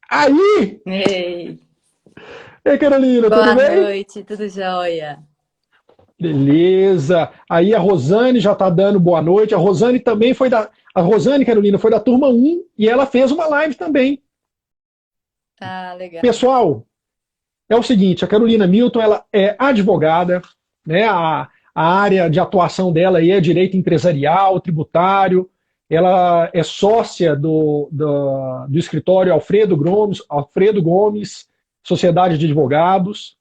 Aí! Ei, Ei, Carolina, tudo boa bem? noite, tudo jóia? Beleza. Aí a Rosane já tá dando boa noite. A Rosane também foi da. A Rosane, Carolina, foi da turma um e ela fez uma live também. Ah, legal. Pessoal, é o seguinte: a Carolina Milton ela é advogada, né? A área de atuação dela aí é direito empresarial, tributário. Ela é sócia do escritório Alfredo Gomes, Sociedade de Advogados.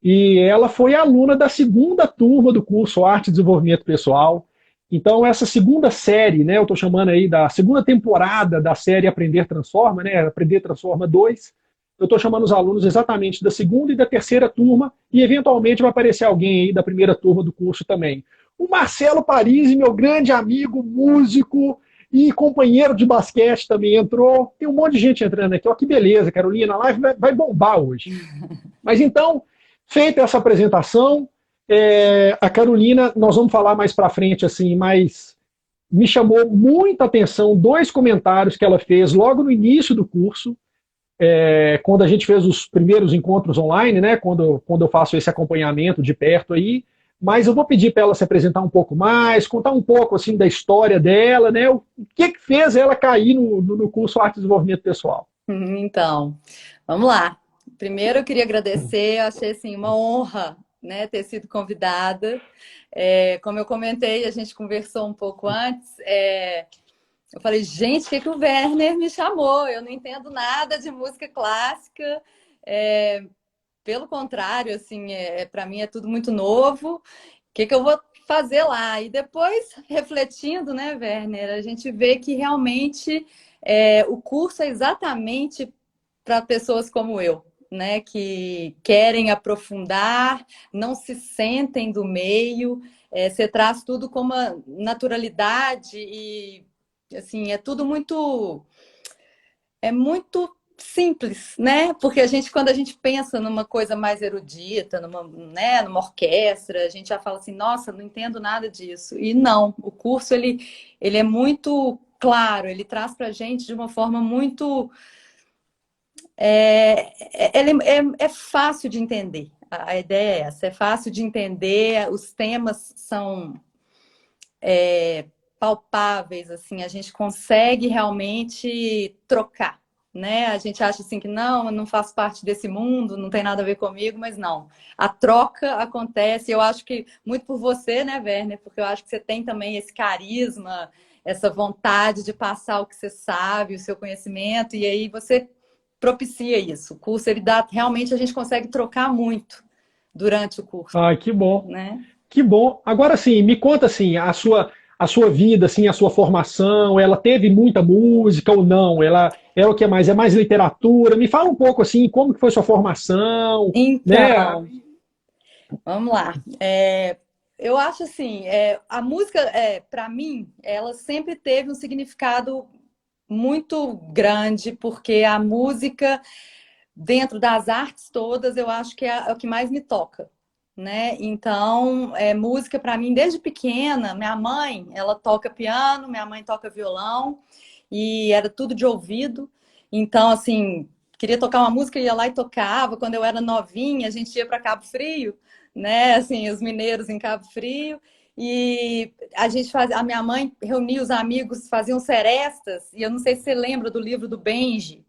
E ela foi aluna da segunda turma do curso Arte e Desenvolvimento Pessoal. Então, essa segunda série, né, eu estou chamando aí da segunda temporada da série Aprender Transforma, né, Aprender Transforma 2, eu estou chamando os alunos exatamente da segunda e da terceira turma, e eventualmente vai aparecer alguém aí da primeira turma do curso também. O Marcelo Parisi, meu grande amigo, músico e companheiro de basquete também entrou. Tem um monte de gente entrando aqui. Ó, que beleza, Carolina, a live vai bombar hoje. Mas então, feita essa apresentação, a Carolina, nós vamos falar mais para frente assim, mas me chamou muita atenção dois comentários que ela fez logo no início do curso, quando a gente fez os primeiros encontros online, né? Quando eu faço esse acompanhamento de perto aí. Mas eu vou pedir para ela se apresentar um pouco mais, contar um pouco assim da história dela, né? O que fez ela cair no curso Arte e Desenvolvimento Pessoal. Então, vamos lá. Primeiro, eu queria agradecer, eu achei assim, uma honra, né, ter sido convidada. Como eu comentei, a gente conversou um pouco antes. Eu falei, gente, o que que o Werner me chamou? Eu não entendo nada de música clássica. É, Pelo contrário, assim, para mim é tudo muito novo. O que que eu vou fazer lá? E depois, refletindo, né, Werner, a gente vê que realmente o curso é exatamente para pessoas como eu, né, que querem aprofundar, não se sentem do meio. Você traz tudo com uma naturalidade e, assim, é muito simples, né? Porque quando a gente pensa numa coisa mais erudita, numa orquestra, a gente já fala assim, nossa, não entendo nada disso. E não, o curso ele é muito claro, ele traz para a gente de uma forma muito ele é fácil de entender. A ideia é essa, é fácil de entender, os temas são palpáveis, assim, a gente consegue realmente trocar, né? A gente acha assim que não, eu não faço parte desse mundo, não tem nada a ver comigo, mas não. A troca acontece, eu acho que muito por você, né, Werner? Porque eu acho que você tem também esse carisma, essa vontade de passar o que você sabe, o seu conhecimento, e aí você propicia isso. O curso, ele dá, realmente a gente consegue trocar muito durante o curso, Ai, que bom. né? Que bom. Agora sim, me conta assim, a sua vida, assim, a sua formação, ela teve muita música ou não? Ela é o que mais? É mais literatura? Me fala um pouco assim, como que foi sua formação, né? Então, vamos lá. Eu acho assim, a música, para mim, ela sempre teve um significado muito grande, porque a música, dentro das artes todas, eu acho que é o que mais me toca, né? Então, música para mim, desde pequena, minha mãe, ela toca piano, minha mãe toca violão, e era tudo de ouvido. Então, assim, queria tocar uma música, ia lá e tocava. Quando eu era novinha, a gente ia para Cabo Frio, né? Assim, os mineiros em Cabo Frio. E a minha mãe reunia os amigos, faziam serestas. E eu não sei se você lembra do livro do Benji,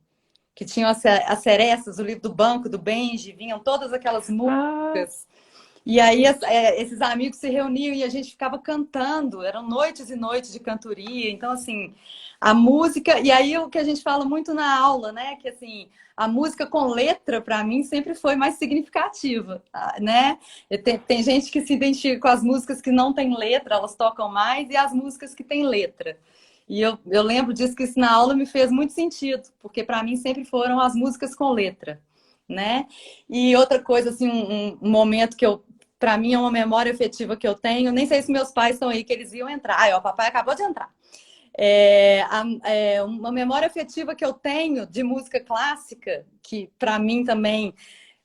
que tinham as serestas, o livro do Banco do Benji, vinham todas aquelas Ah, músicas. E aí esses amigos se reuniam e a gente ficava cantando, eram noites e noites de cantoria. Então, assim, a música, e aí o que a gente fala muito na aula, né? Que assim, a música com letra, para mim, sempre foi mais significativa, né? Tem gente que se identifica com as músicas que não têm letra, elas tocam mais, e as músicas que têm letra. E eu lembro disso, que isso na aula me fez muito sentido, porque para mim sempre foram as músicas com letra, né? E outra coisa, assim, um momento que para mim é uma memória afetiva que eu tenho, nem sei se meus pais estão aí, que eles iam entrar. Ai, ó, o papai acabou de entrar. Uma memória afetiva que eu tenho de música clássica, que para mim também,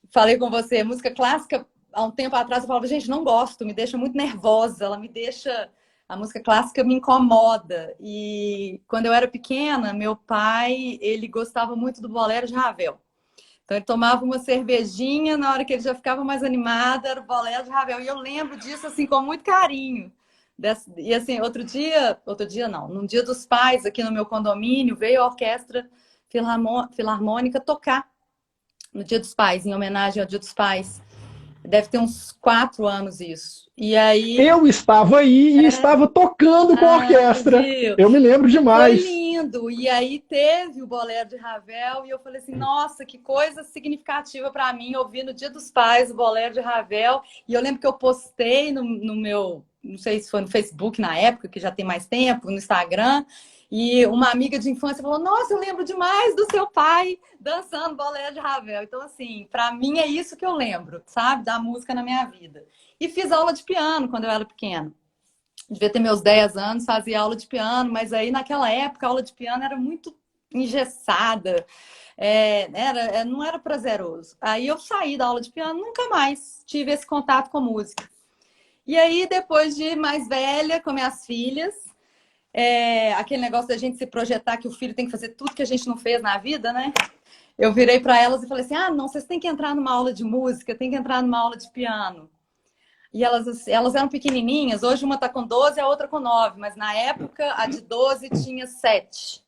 falei com você, música clássica, há um tempo atrás eu falava, gente, não gosto, me deixa muito nervosa, ela me deixa A música clássica me incomoda. E quando eu era pequena, meu pai, ele gostava muito do bolero de Ravel. Então ele tomava uma cervejinha, na hora que ele já ficava mais animado, era o bolero de Ravel. E eu lembro disso assim com muito carinho. E assim, outro dia não, num dia dos pais aqui no meu condomínio, veio a orquestra filarmônica tocar no Dia dos Pais, em homenagem ao Dia dos Pais. Deve ter uns 4 anos isso. E aí, Eu estava aí e estava tocando com a orquestra. viu? Eu me lembro E foi demais. lindo. E aí teve o Bolero de Ravel e eu falei assim, nossa, que coisa significativa para mim ouvir no Dia dos Pais o Bolero de Ravel. E eu lembro que eu postei no meu, não sei se foi no Facebook na época, que já tem mais tempo, no Instagram. E uma amiga de infância falou, nossa, eu lembro demais do seu pai dançando Bolero de Ravel. Então, assim, para mim é isso que eu lembro, sabe? Da música na minha vida. E fiz aula de piano quando eu era pequena. Devia ter meus 10 anos, fazia aula de piano, mas aí naquela época a aula de piano era muito engessada, não era prazeroso. Aí eu saí da aula de piano, nunca mais tive esse contato com música. E aí, depois de mais velha, com minhas filhas, aquele negócio da gente se projetar que o filho tem que fazer tudo que a gente não fez na vida, né? Eu virei para elas e falei assim: ah, não, vocês têm que entrar numa aula de música, têm que entrar numa aula de piano. E elas eram pequenininhas, hoje uma está com 12 a outra com 9, mas na época a de 12 tinha 7.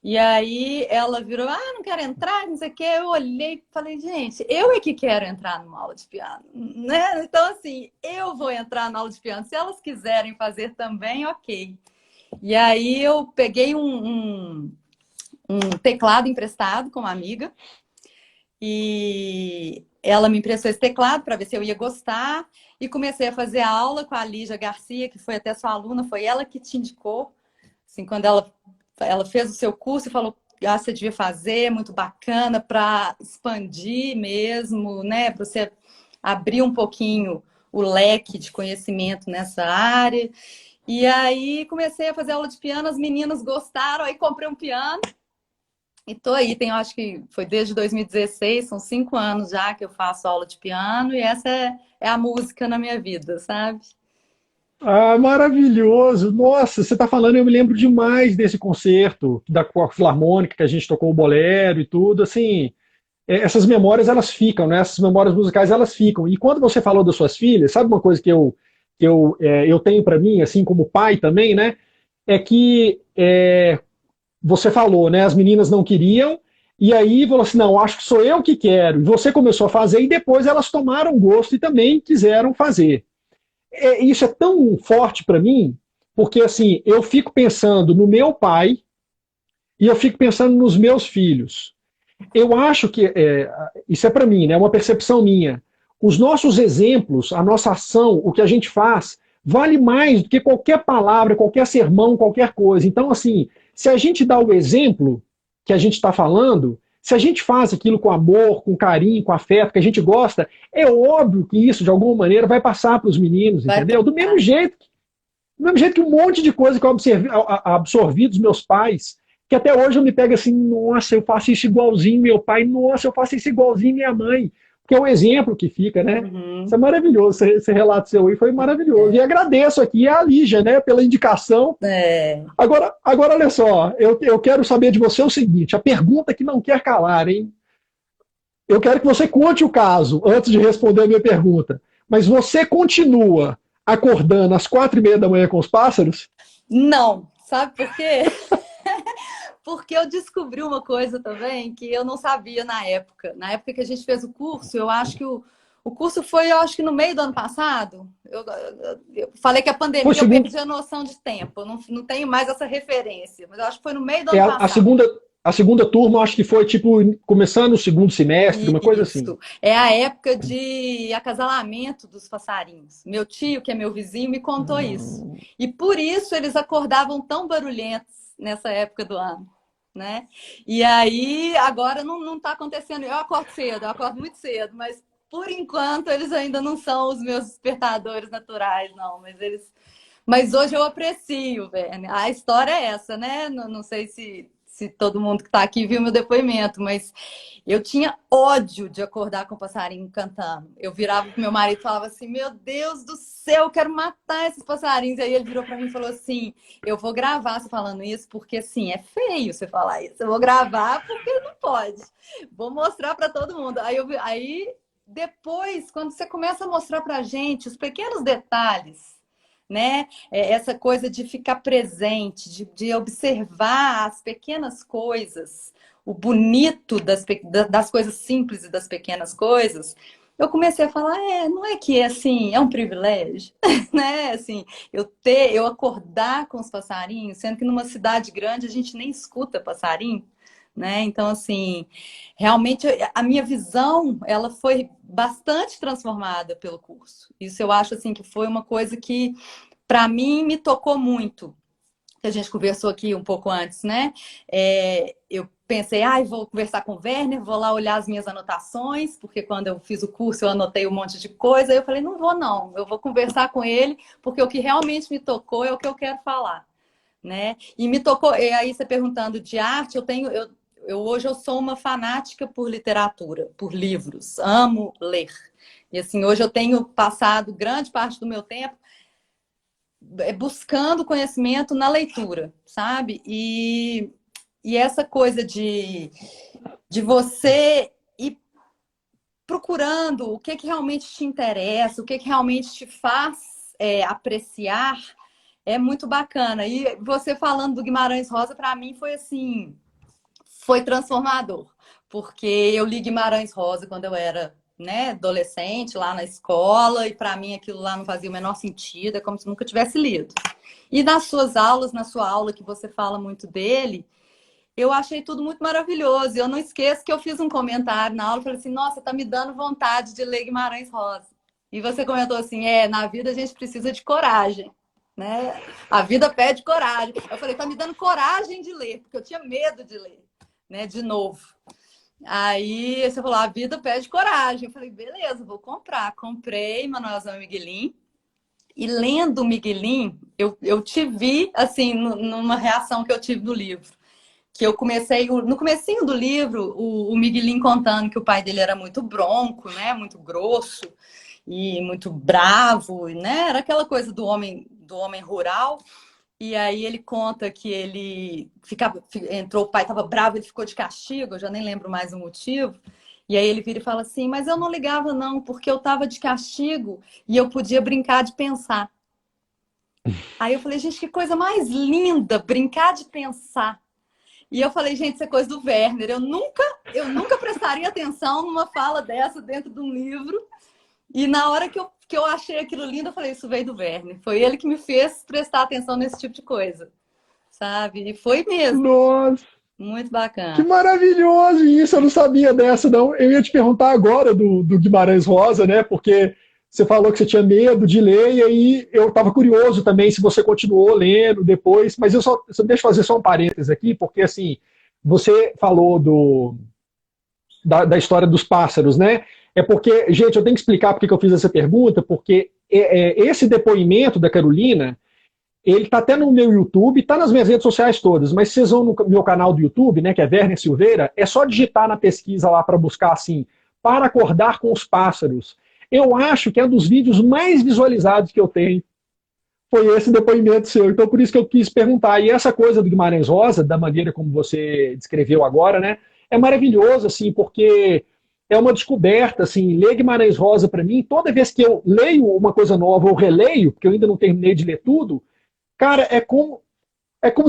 E aí ela virou, ah, não quero entrar, não sei o quê. Eu olhei e falei, gente, eu é que quero entrar numa aula de piano, né? Então, assim, eu vou entrar na aula de piano. Se elas quiserem fazer também, ok. E aí eu peguei um teclado emprestado com uma amiga e ela me emprestou esse teclado para ver se eu ia gostar e comecei a fazer aula com a Lígia Garcia, que foi até sua aluna, foi ela que te indicou. Assim, quando ela fez o seu curso e falou, ah, você devia fazer, muito bacana, para expandir mesmo, né? Para você abrir um pouquinho o leque de conhecimento nessa área. E aí comecei a fazer aula de piano, as meninas gostaram, aí comprei um piano e tô aí, acho que foi desde 2016, são 5 anos já que eu faço aula de piano e essa é a música na minha vida, sabe? Ah, maravilhoso! Nossa, você está falando, eu me lembro demais desse concerto da com a Filarmônica, que a gente tocou o bolero e tudo. Assim, essas memórias elas ficam, né? Essas memórias musicais elas ficam. E quando você falou das suas filhas, sabe uma coisa que eu tenho para mim, assim como pai também, né? É que você falou, né? As meninas não queriam, e aí falou assim: não, acho que sou eu que quero. E você começou a fazer, e depois elas tomaram gosto e também quiseram fazer. Isso é tão forte para mim, porque assim, eu fico pensando no meu pai e eu fico pensando nos meus filhos. Eu acho que isso é para mim, né? É uma percepção minha. Os nossos exemplos, a nossa ação, o que a gente faz, vale mais do que qualquer palavra, qualquer sermão, qualquer coisa. Então, assim, se a gente dá o exemplo que a gente está falando, se a gente faz aquilo com amor, com carinho, com afeto, que a gente gosta, é óbvio que isso, de alguma maneira, vai passar para os meninos, Vai entendeu? passar. Do mesmo jeito que um monte de coisa que eu absorvi dos meus pais, que até hoje eu me pego assim, nossa, eu faço isso igualzinho meu pai, nossa, eu faço isso igualzinho minha mãe. Porque é o exemplo que fica, né? Isso é Uhum. maravilhoso, esse relato seu aí foi maravilhoso. E agradeço aqui a Lígia, né, pela indicação. É. Agora olha só, eu quero saber de você o seguinte, a pergunta que não quer calar, hein? Eu quero que você conte o caso antes de responder a minha pergunta. Mas você continua acordando às 4:30 da manhã com os pássaros? Não, sabe por quê? Porque eu descobri uma coisa também que eu não sabia na época. Na época que a gente fez o curso, eu acho que o curso foi, eu acho que no meio do ano passado. Eu falei que a Foi pandemia eu segundo, perdi a noção de tempo. Eu não tenho mais essa referência, mas eu acho que foi no meio do é ano a passado. segunda a segunda turma, acho que foi tipo começando o segundo semestre, uma coisa assim. Isso. É a época de acasalamento dos passarinhos. Meu tio, que é meu vizinho, me contou isso. E por isso eles acordavam tão barulhentos nessa época do ano, né? E aí, agora não está acontecendo. Eu acordo cedo, eu acordo muito cedo, mas por enquanto eles ainda não são os meus despertadores naturais, não. Mas hoje eu aprecio, velho. A história é essa, né? Não sei se todo mundo que está aqui viu meu depoimento, mas eu tinha ódio de acordar com o passarinho cantando. Eu virava pro meu marido e falava assim, meu Deus do céu, eu quero matar esses passarinhos. E aí ele virou para mim e falou assim, eu vou gravar você falando isso, porque assim, é feio você falar isso. Eu vou gravar porque não pode. Vou mostrar para todo mundo. Aí depois, quando você começa a mostrar pra gente os pequenos detalhes, né? Essa coisa de ficar presente, de observar as pequenas coisas, o bonito das coisas simples e das pequenas coisas, eu comecei a falar, não é que assim, é um privilégio, né? Assim, eu acordar com os passarinhos, sendo que numa cidade grande a gente nem escuta passarinho, né? Então, assim, realmente a minha visão, ela foi bastante transformada pelo curso. Isso eu acho assim que foi uma coisa que para mim me tocou muito. A gente conversou aqui um pouco antes, né? Eu pensei, vou conversar com o Werner, vou lá olhar as minhas anotações, porque quando eu fiz o curso eu anotei um monte de coisa. Aí eu falei, não vou não, eu vou conversar com ele, porque o que realmente me tocou é o que eu quero falar, né? E me tocou, e aí você perguntando de arte, hoje eu sou uma fanática por literatura, por livros, amo ler. E assim, hoje eu tenho passado grande parte do meu tempo buscando conhecimento na leitura, sabe? E essa coisa de você ir procurando o que realmente te interessa, o que realmente te faz apreciar, é muito bacana. E você falando do Guimarães Rosa, para mim foi assim, foi transformador, porque eu li Guimarães Rosa quando eu era, né, adolescente, lá na escola, e para mim aquilo lá não fazia o menor sentido, é como se nunca tivesse lido. E nas suas aulas, na sua aula que você fala muito dele, eu achei tudo muito maravilhoso. Eu não esqueço que eu fiz um comentário na aula, falei assim, nossa, tá me dando vontade de ler Guimarães Rosa. E você comentou assim, na vida a gente precisa de coragem, né? A vida pede coragem. Eu falei, tá me dando coragem de ler, porque eu tinha medo de ler, né, de novo. Aí você falou, a vida pede coragem. Eu falei, beleza, vou comprar. Comprei Manuelzão e Miguelin. E lendo Miguelin, eu te vi, assim, numa reação que eu tive no livro. Que eu comecei, no comecinho do livro, o Miguelin contando que o pai dele era muito bronco, né? Muito grosso e muito bravo, né? Era aquela coisa do homem rural. E aí ele conta que ele entrou, o pai estava bravo, ele ficou de castigo, eu já nem lembro mais o motivo. E aí ele vira e fala assim, mas eu não ligava não, porque eu estava de castigo e eu podia brincar de pensar. Aí eu falei, gente, que coisa mais linda, brincar de pensar. E eu falei, gente, isso é coisa do Werner. Eu nunca prestaria atenção numa fala dessa dentro de um livro. E na hora que eu achei aquilo lindo, eu falei, isso veio do Werner. Foi ele que me fez prestar atenção nesse tipo de coisa, sabe? E foi mesmo. Nossa, Muito que bacana. maravilhoso isso, eu não sabia dessa, não. Eu ia te perguntar agora do Guimarães Rosa, né? Porque você falou que você tinha medo de ler, e aí eu estava curioso também se você continuou lendo depois, mas deixa eu fazer só um parênteses aqui, porque assim, você falou da história dos pássaros, né? É porque, gente, eu tenho que explicar porque que eu fiz essa pergunta, porque esse depoimento da Carolina, ele tá até no meu YouTube, tá nas minhas redes sociais todas, mas se vocês vão no meu canal do YouTube, né, que é Werner Silveira, é só digitar na pesquisa lá para buscar assim, para acordar com os pássaros. Eu acho que é um dos vídeos mais visualizados que eu tenho. Foi esse depoimento seu. Então, por isso que eu quis perguntar. E essa coisa do Guimarães Rosa, da maneira como você descreveu agora, né, é maravilhoso, assim, porque é uma descoberta, assim, ler Guimarães Rosa para mim, toda vez que eu leio uma coisa nova ou releio, porque eu ainda não terminei de ler tudo, cara, é como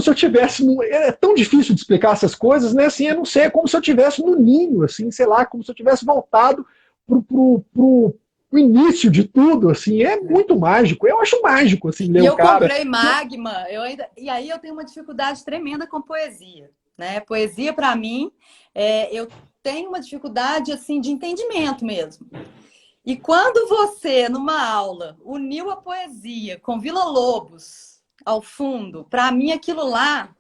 se eu tivesse é tão difícil de explicar essas coisas, né? Assim, eu não sei, é como se eu tivesse no ninho, assim, sei lá, como se eu tivesse voltado pro início de tudo, assim, é muito mágico. Eu acho mágico, assim, ler E o eu cara. comprei Magma, e aí eu tenho uma dificuldade tremenda com poesia, né? Poesia, para mim, eu tenho uma dificuldade, assim, de entendimento mesmo. E quando você, numa aula, uniu a poesia com Villa-Lobos ao fundo, para mim aquilo lá,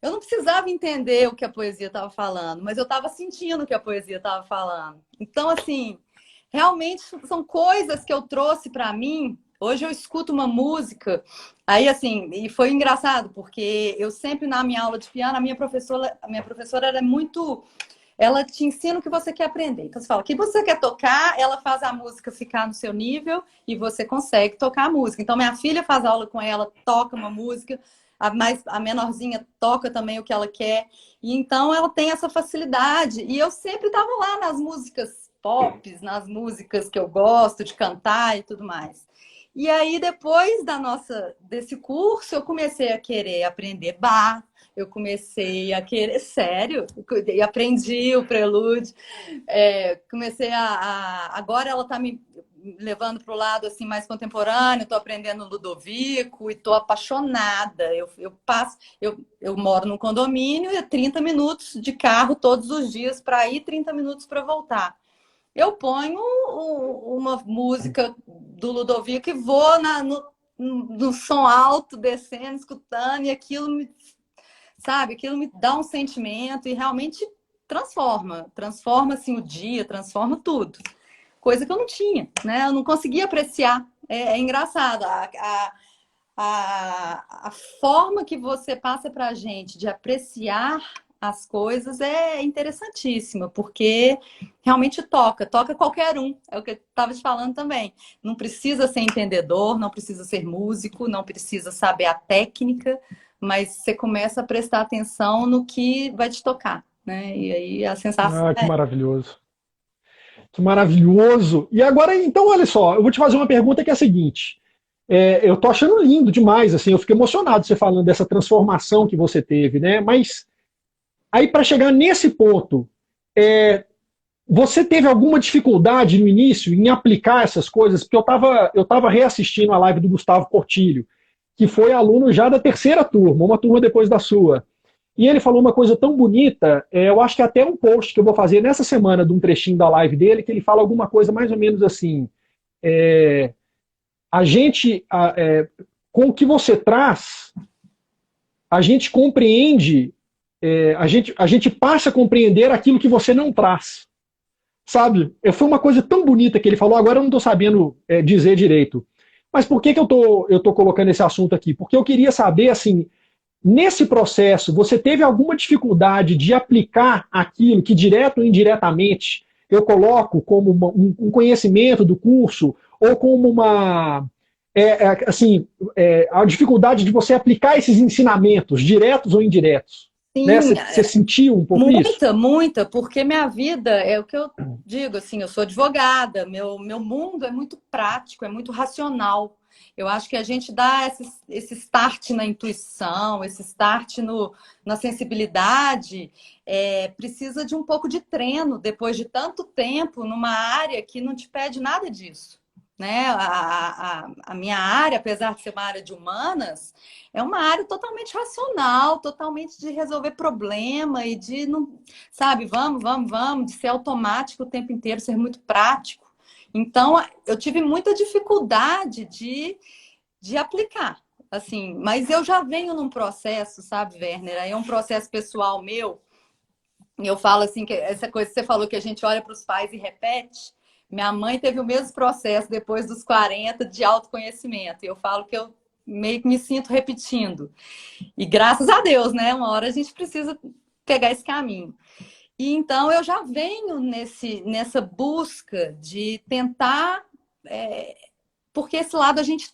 eu não precisava entender o que a poesia estava falando, mas eu estava sentindo o que a poesia estava falando. Então, assim, realmente são coisas que eu trouxe para mim Hoje eu escuto uma música, aí assim, e foi engraçado, porque eu sempre na minha aula de piano, a minha professora era muito, ela te ensina o que você quer aprender. Então você fala, o que você quer tocar, ela faz a música ficar no seu nível e você consegue tocar a música. Então minha filha faz aula com ela, toca uma música, a menorzinha toca também o que ela quer. E então ela tem essa facilidade. E eu sempre estava lá nas músicas pop, nas músicas que eu gosto de cantar e tudo mais. E aí, depois desse curso, eu comecei a querer aprender bar, eu comecei a querer, sério, e aprendi o prelúdio. Agora ela está me levando para o lado assim mais contemporâneo, estou aprendendo Ludovico e estou apaixonada. Eu moro num condomínio e é 30 minutos de carro todos os dias para ir, 30 minutos para voltar. Eu ponho uma música do Ludovico e vou no som alto, descendo, escutando, e sabe, aquilo me dá um sentimento e realmente transforma assim o dia, transforma tudo. Coisa que eu não tinha, né? Eu não conseguia apreciar. É engraçado. A forma que você passa para a gente de apreciar as coisas é interessantíssima, porque realmente toca qualquer um, é o que eu estava te falando também. Não precisa ser entendedor, não precisa ser músico, não precisa saber a técnica, mas você começa a prestar atenção no que vai te tocar, né? E aí a sensação Ah, que maravilhoso. Que maravilhoso. E agora, então, olha só, eu vou te fazer uma pergunta que é a seguinte. Eu tô achando lindo demais, assim, eu fiquei emocionado você falando dessa transformação que você teve, né? Mas aí, para chegar nesse ponto, você teve alguma dificuldade no início em aplicar essas coisas? Porque eu tava reassistindo a live do Gustavo Portilho, que foi aluno já da terceira turma, uma turma depois da sua. E ele falou uma coisa tão bonita, eu acho que é até um post que eu vou fazer nessa semana de um trechinho da live dele, que ele fala alguma coisa mais ou menos assim. É, a gente, com o que você traz, a gente compreende, a gente passa a compreender aquilo que você não traz. Sabe? Foi uma coisa tão bonita que ele falou, agora eu não estou sabendo dizer direito. Mas por que, que eu tô colocando esse assunto aqui? Porque eu queria saber, assim, nesse processo, você teve alguma dificuldade de aplicar aquilo que, direto ou indiretamente, eu coloco como um conhecimento do curso, ou como assim, a dificuldade de você aplicar esses ensinamentos, diretos ou indiretos? Né? sim, Você sentiu um pouco isso? muita, muita, porque minha vida é o que eu digo, assim, eu sou advogada, meu mundo é muito prático, é muito racional. Eu acho que a gente dá esse start na intuição, esse start na sensibilidade, precisa de um pouco de treino depois de tanto tempo numa área que não te pede nada disso. Né? A minha área, apesar de ser uma área de humanas, é uma área totalmente racional, totalmente de resolver problema e de, não, sabe, vamos, de ser automático o tempo inteiro, ser muito prático. Então, eu tive muita dificuldade de aplicar, assim, mas eu já venho num processo, sabe, Werner? Aí é um processo pessoal meu. E eu falo assim, que essa coisa que você falou que a gente olha para os pais e repete. Minha mãe teve o mesmo processo depois dos 40 de autoconhecimento. E eu falo que eu meio que me sinto repetindo. E graças a Deus, né? Uma hora a gente precisa pegar esse caminho. E então eu já venho nessa busca de tentar, porque esse lado a gente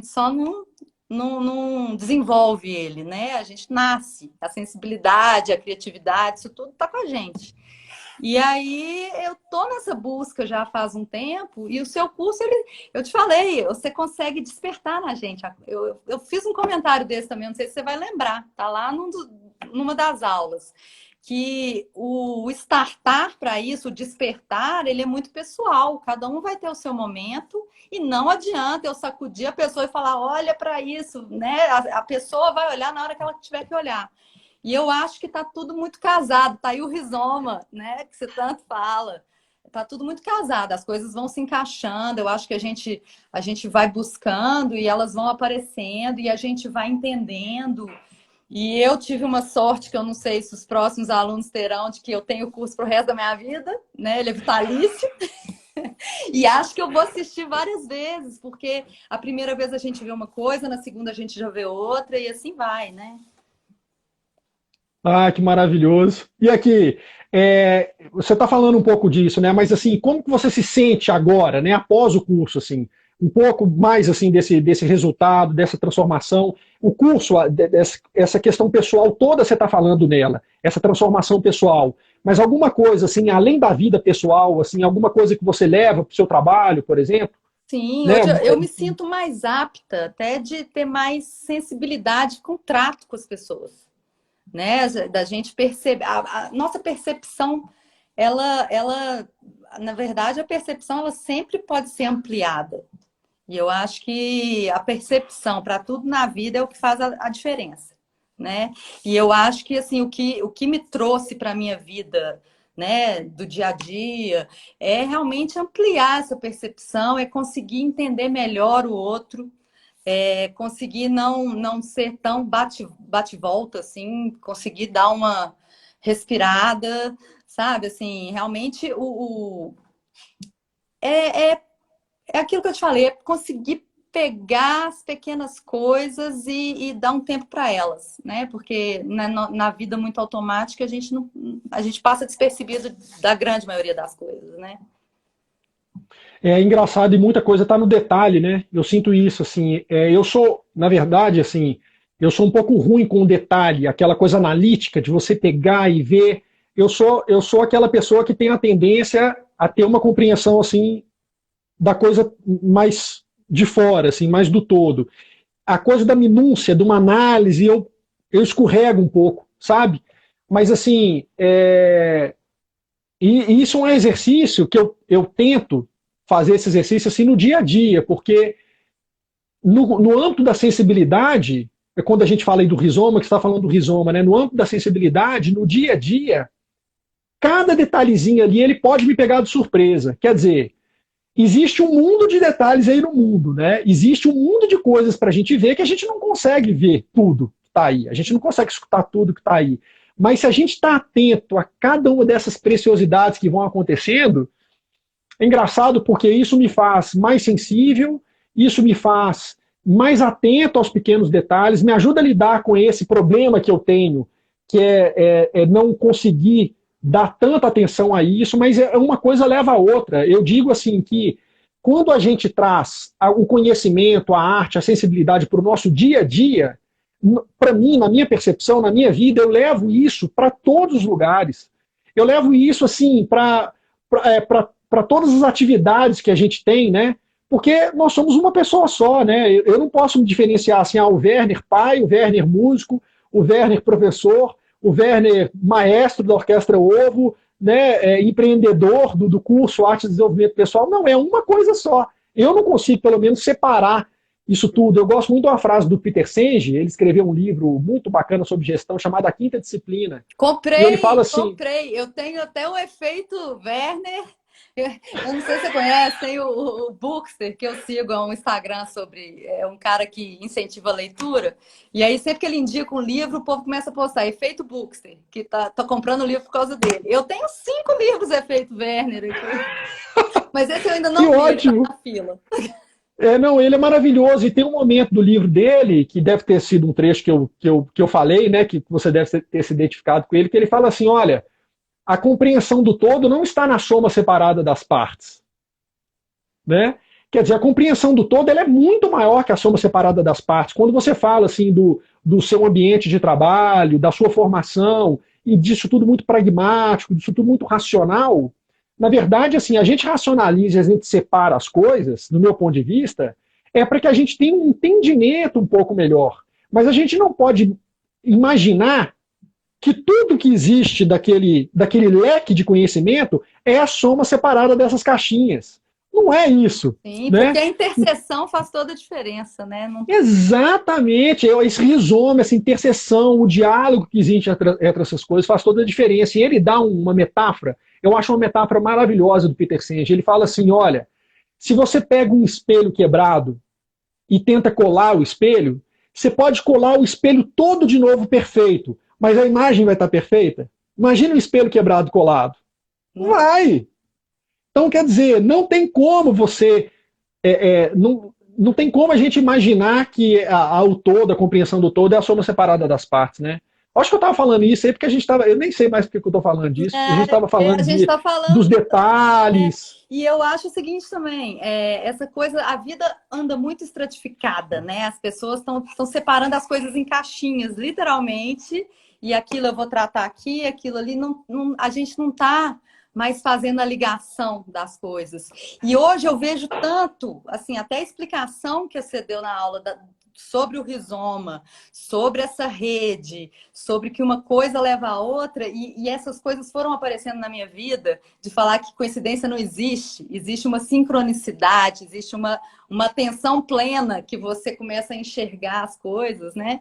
só não desenvolve ele, né? A gente nasce, a sensibilidade, a criatividade, isso tudo está com a gente. E aí eu tô nessa busca já faz um tempo, e o seu curso, eu te falei, você consegue despertar na gente. Eu fiz um comentário desse também, não sei se você vai lembrar, tá lá numa das aulas, que o startar para isso, o despertar, ele é muito pessoal, cada um vai ter o seu momento, e não adianta eu sacudir a pessoa e falar, olha para isso, né? A pessoa vai olhar na hora que ela tiver que olhar. E eu acho que está tudo muito casado. Tá aí o rizoma, né? Que você tanto fala. Tá tudo muito casado. As coisas vão se encaixando. Eu acho que a gente vai buscando e elas vão aparecendo e a gente vai entendendo. E eu tive uma sorte que eu não sei se os próximos alunos terão, de que eu tenho curso para o resto da minha vida, né? Ele é vitalício. E acho que eu vou assistir várias vezes, porque a primeira vez a gente vê uma coisa, na segunda a gente já vê outra, e assim vai, né? Ah, que maravilhoso. E aqui, você está falando um pouco disso, né? Mas assim, como que você se sente agora, né? Após o curso, assim, um pouco mais assim desse resultado, dessa transformação. O curso, essa questão pessoal toda você está falando nela, essa transformação pessoal. Mas alguma coisa assim, além da vida pessoal, assim, alguma coisa que você leva para o seu trabalho, por exemplo, Sim, né? hoje eu me sinto mais apta, até de ter mais sensibilidade com o trato com as pessoas, né? Da gente perceber, a nossa percepção, na verdade, a percepção ela sempre pode ser ampliada. E eu acho que a percepção para tudo na vida é o que faz a diferença, né? E eu acho que assim o que me trouxe para a minha vida, né, do dia a dia, é realmente ampliar essa percepção, é conseguir entender melhor o outro, é conseguir não ser tão bate-volta, assim, conseguir dar uma respirada, sabe? Assim, realmente é, é é aquilo que eu te falei, é conseguir pegar as pequenas coisas e dar um tempo para elas, né? Porque na vida muito automática a gente não, a gente passa despercebido da grande maioria das coisas, né? É engraçado e muita coisa está no detalhe, né? Eu sinto isso, assim. Eu sou, na verdade, assim, eu sou um pouco ruim com o detalhe, aquela coisa analítica de você pegar e ver. Eu sou aquela pessoa que tem a tendência a ter uma compreensão, assim, da coisa mais de fora, assim, mais do todo. A coisa da minúcia, de uma análise, eu escorrego um pouco, sabe? Mas, assim, e isso é um exercício que eu tento fazer esse exercício assim no dia a dia, porque no âmbito da sensibilidade, quando a gente fala aí do rizoma, que você está falando do rizoma, né? No âmbito da sensibilidade, no dia a dia, cada detalhezinho ali ele pode me pegar de surpresa. Quer dizer, existe um mundo de detalhes aí no mundo, né? Existe um mundo de coisas para a gente ver que a gente não consegue ver tudo que está aí. A gente não consegue escutar tudo que está aí. Mas se a gente está atento a cada uma dessas preciosidades que vão acontecendo, é engraçado porque isso me faz mais sensível, isso me faz mais atento aos pequenos detalhes, me ajuda a lidar com esse problema que eu tenho, que é não conseguir dar tanta atenção a isso, mas uma coisa leva a outra. Eu digo assim que quando a gente traz o conhecimento, a arte, a sensibilidade para o nosso dia a dia, para mim, na minha percepção, na minha vida, eu levo isso para todos os lugares. Eu levo isso assim para todas as atividades que a gente tem, né? Porque nós somos uma pessoa só, né? Eu não posso me diferenciar assim, o Werner pai, o Werner músico, o Werner professor, o Werner maestro da Orquestra Ovo, né? Empreendedor do curso Arte e Desenvolvimento Pessoal. Não, é uma coisa só. Eu não consigo, pelo menos, separar isso tudo. Eu gosto muito de uma frase do Peter Senge, ele escreveu um livro muito bacana sobre gestão chamado A Quinta Disciplina. E ele fala assim, Comprei. Eu tenho até o efeito Werner. Eu não sei se você conhece, tem o Bookster, que eu sigo, é um Instagram sobre. É um cara que incentiva a leitura. E aí, sempre que ele indica um livro, o povo começa a postar efeito Bookster, que tá comprando o livro por causa dele. Eu tenho 5 livros efeito Werner aqui. Mas esse eu ainda que não vi, ele tá ótimo! na fila. Não, ele é maravilhoso e tem um momento do livro dele, que deve ter sido um trecho que eu falei, né, que você deve ter se identificado com ele, que ele fala assim, olha, a compreensão do todo não está na soma separada das partes, né? Quer dizer, a compreensão do todo ela é muito maior que a soma separada das partes. Quando você fala assim do seu ambiente de trabalho, da sua formação, e disso tudo muito pragmático, disso tudo muito racional, na verdade, assim, a gente racionaliza, a gente separa as coisas, do meu ponto de vista, é para que a gente tenha um entendimento um pouco melhor. Mas a gente não pode imaginar que tudo que existe daquele leque de conhecimento é a soma separada dessas caixinhas. Não é isso. Sim, porque Né? a interseção faz toda a diferença, né? Exatamente, esse rizoma, essa interseção, o diálogo que existe entre essas coisas faz toda a diferença. E ele dá uma metáfora, eu acho uma metáfora maravilhosa do Peter Senge. Ele fala assim: olha, se você pega um espelho quebrado e tenta colar o espelho, você pode colar o espelho todo de novo perfeito, mas a imagem vai estar perfeita? Imagina um espelho quebrado colado. Não. Vai! Então, quer dizer, não tem como você. Não tem como a gente imaginar que o todo, a compreensão do todo é a soma separada das partes, né? Acho que eu estava falando isso aí porque a gente estava. Eu nem sei mais porque que eu estou falando disso. A gente estava A falando gente está falando dos detalhes. e eu acho o seguinte também, essa coisa, a vida anda muito estratificada, né? As pessoas estão separando as coisas em caixinhas, literalmente, e aquilo eu vou tratar aqui, aquilo ali, a gente não está mais fazendo a ligação das coisas. E hoje eu vejo tanto, assim, até a explicação que você deu na aula sobre o rizoma, sobre essa rede, sobre que uma coisa leva a outra, e essas coisas foram aparecendo na minha vida, de falar que coincidência não existe, existe uma sincronicidade, existe uma atenção plena que você começa a enxergar as coisas, né?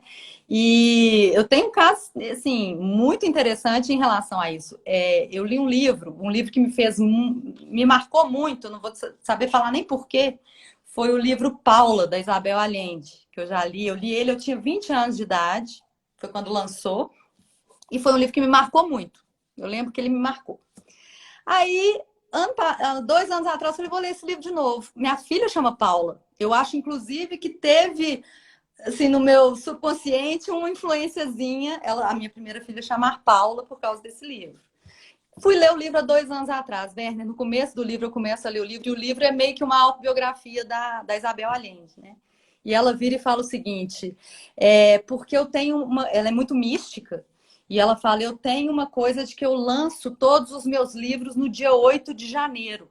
E eu tenho um caso, assim, muito interessante em relação a isso. Eu li um livro que me marcou muito, não vou saber falar nem porquê, foi o livro Paula, da Isabel Allende, que eu já li. Eu li ele, eu tinha 20 anos de idade, foi quando lançou, e foi um livro que me marcou muito. Eu lembro que ele me marcou. Aí, 2 anos atrás, eu falei, vou ler esse livro de novo. Minha filha chama Paula. Eu acho, inclusive, que teve, assim, no meu subconsciente, uma influenciazinha, a minha primeira filha chamar Paula por causa desse livro. Fui ler o livro há 2 anos atrás, Werner. No começo do livro, eu começo a ler o livro, e o livro é meio que uma autobiografia da Isabel Allende, né? E ela vira e fala o seguinte, porque eu tenho ela é muito mística, e ela fala, eu tenho uma coisa de que eu lanço todos os meus livros no dia 8 de janeiro.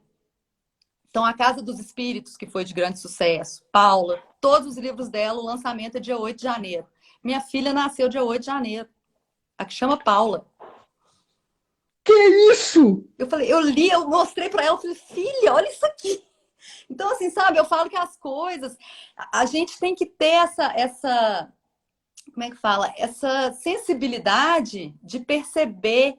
Então, A Casa dos Espíritos, que foi de grande sucesso, Paula, todos os livros dela, o lançamento é dia 8 de janeiro. Minha filha nasceu dia 8 de janeiro, a que chama Paula. Que isso? Eu falei, eu li, eu mostrei para ela, eu falei, filha, olha isso aqui. Então, assim, sabe, eu falo que as coisas, a gente tem que ter como é que fala? Essa sensibilidade de perceber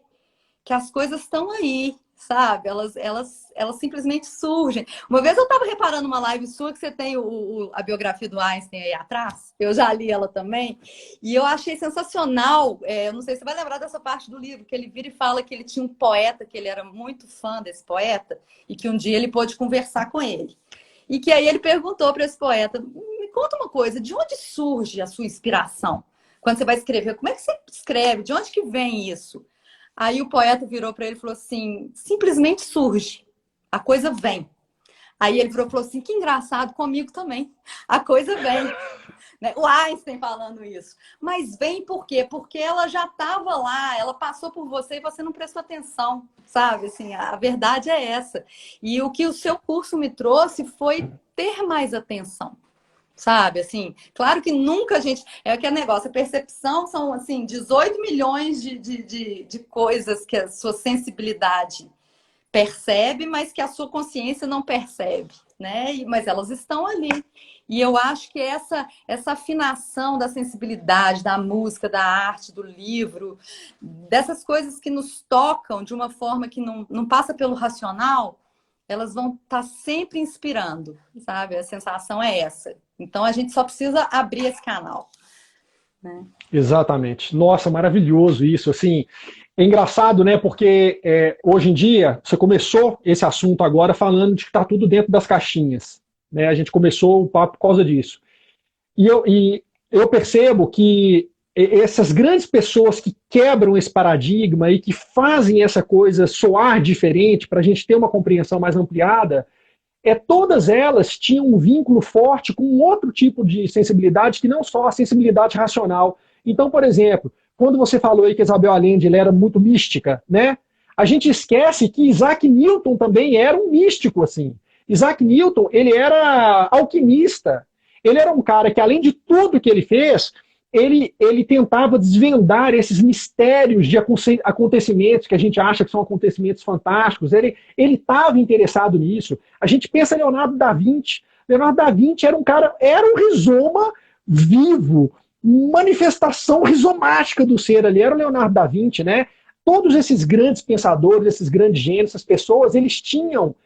que as coisas estão aí, sabe? Elas simplesmente surgem. Uma vez eu estava reparando uma live sua que você tem a biografia do Einstein aí atrás, eu já li ela também, e eu achei sensacional. Eu não sei se você vai lembrar dessa parte do livro, que ele vira e fala que ele tinha um poeta, que ele era muito fã desse poeta, e que um dia ele pôde conversar com ele. E que aí ele perguntou para esse poeta, me conta uma coisa, de onde surge a sua inspiração? Quando você vai escrever, como é que você escreve? De onde que vem isso? Aí o poeta virou para ele e falou assim, simplesmente surge, a coisa vem. Aí ele virou e falou assim, que engraçado, comigo também, a coisa vem. Né? O Einstein falando isso. Mas vem por quê? Porque ela já estava lá, ela passou por você e você não prestou atenção, sabe? Assim, a verdade é essa. E o que o seu curso me trouxe foi ter mais atenção. Sabe, assim, claro que nunca a gente... É aquele negócio, a percepção são, assim, 18 milhões de coisas que a sua sensibilidade percebe, mas que a sua consciência não percebe, né? Mas elas estão ali. E eu acho que essa afinação da sensibilidade, da música, da arte, do livro, dessas coisas que nos tocam de uma forma que não passa pelo racional, elas vão estar sempre inspirando, sabe? A sensação é essa. Então, a gente só precisa abrir esse canal. Né? Exatamente. Nossa, maravilhoso isso. Assim, é engraçado, né? Porque hoje em dia, você começou esse assunto agora falando de que está tudo dentro das caixinhas. Né? A gente começou o papo por causa disso. E eu percebo que essas grandes pessoas que quebram esse paradigma e que fazem essa coisa soar diferente para a gente ter uma compreensão mais ampliada, todas elas tinham um vínculo forte com um outro tipo de sensibilidade que não só a sensibilidade racional. Então, por exemplo, quando você falou aí que Isabel Allende ela era muito mística, né? A gente esquece que Isaac Newton também era um místico, assim. Isaac Newton, ele era alquimista. Ele era um cara que, além de tudo que ele fez, ele tentava desvendar esses mistérios de acontecimentos que a gente acha que são acontecimentos fantásticos. Ele estava interessado nisso. A gente pensa em Leonardo da Vinci. Leonardo da Vinci era um cara, era um rizoma vivo, manifestação rizomática do ser ali. Era o Leonardo da Vinci, né? Todos esses grandes pensadores, esses grandes gênios, essas pessoas, eles tinham...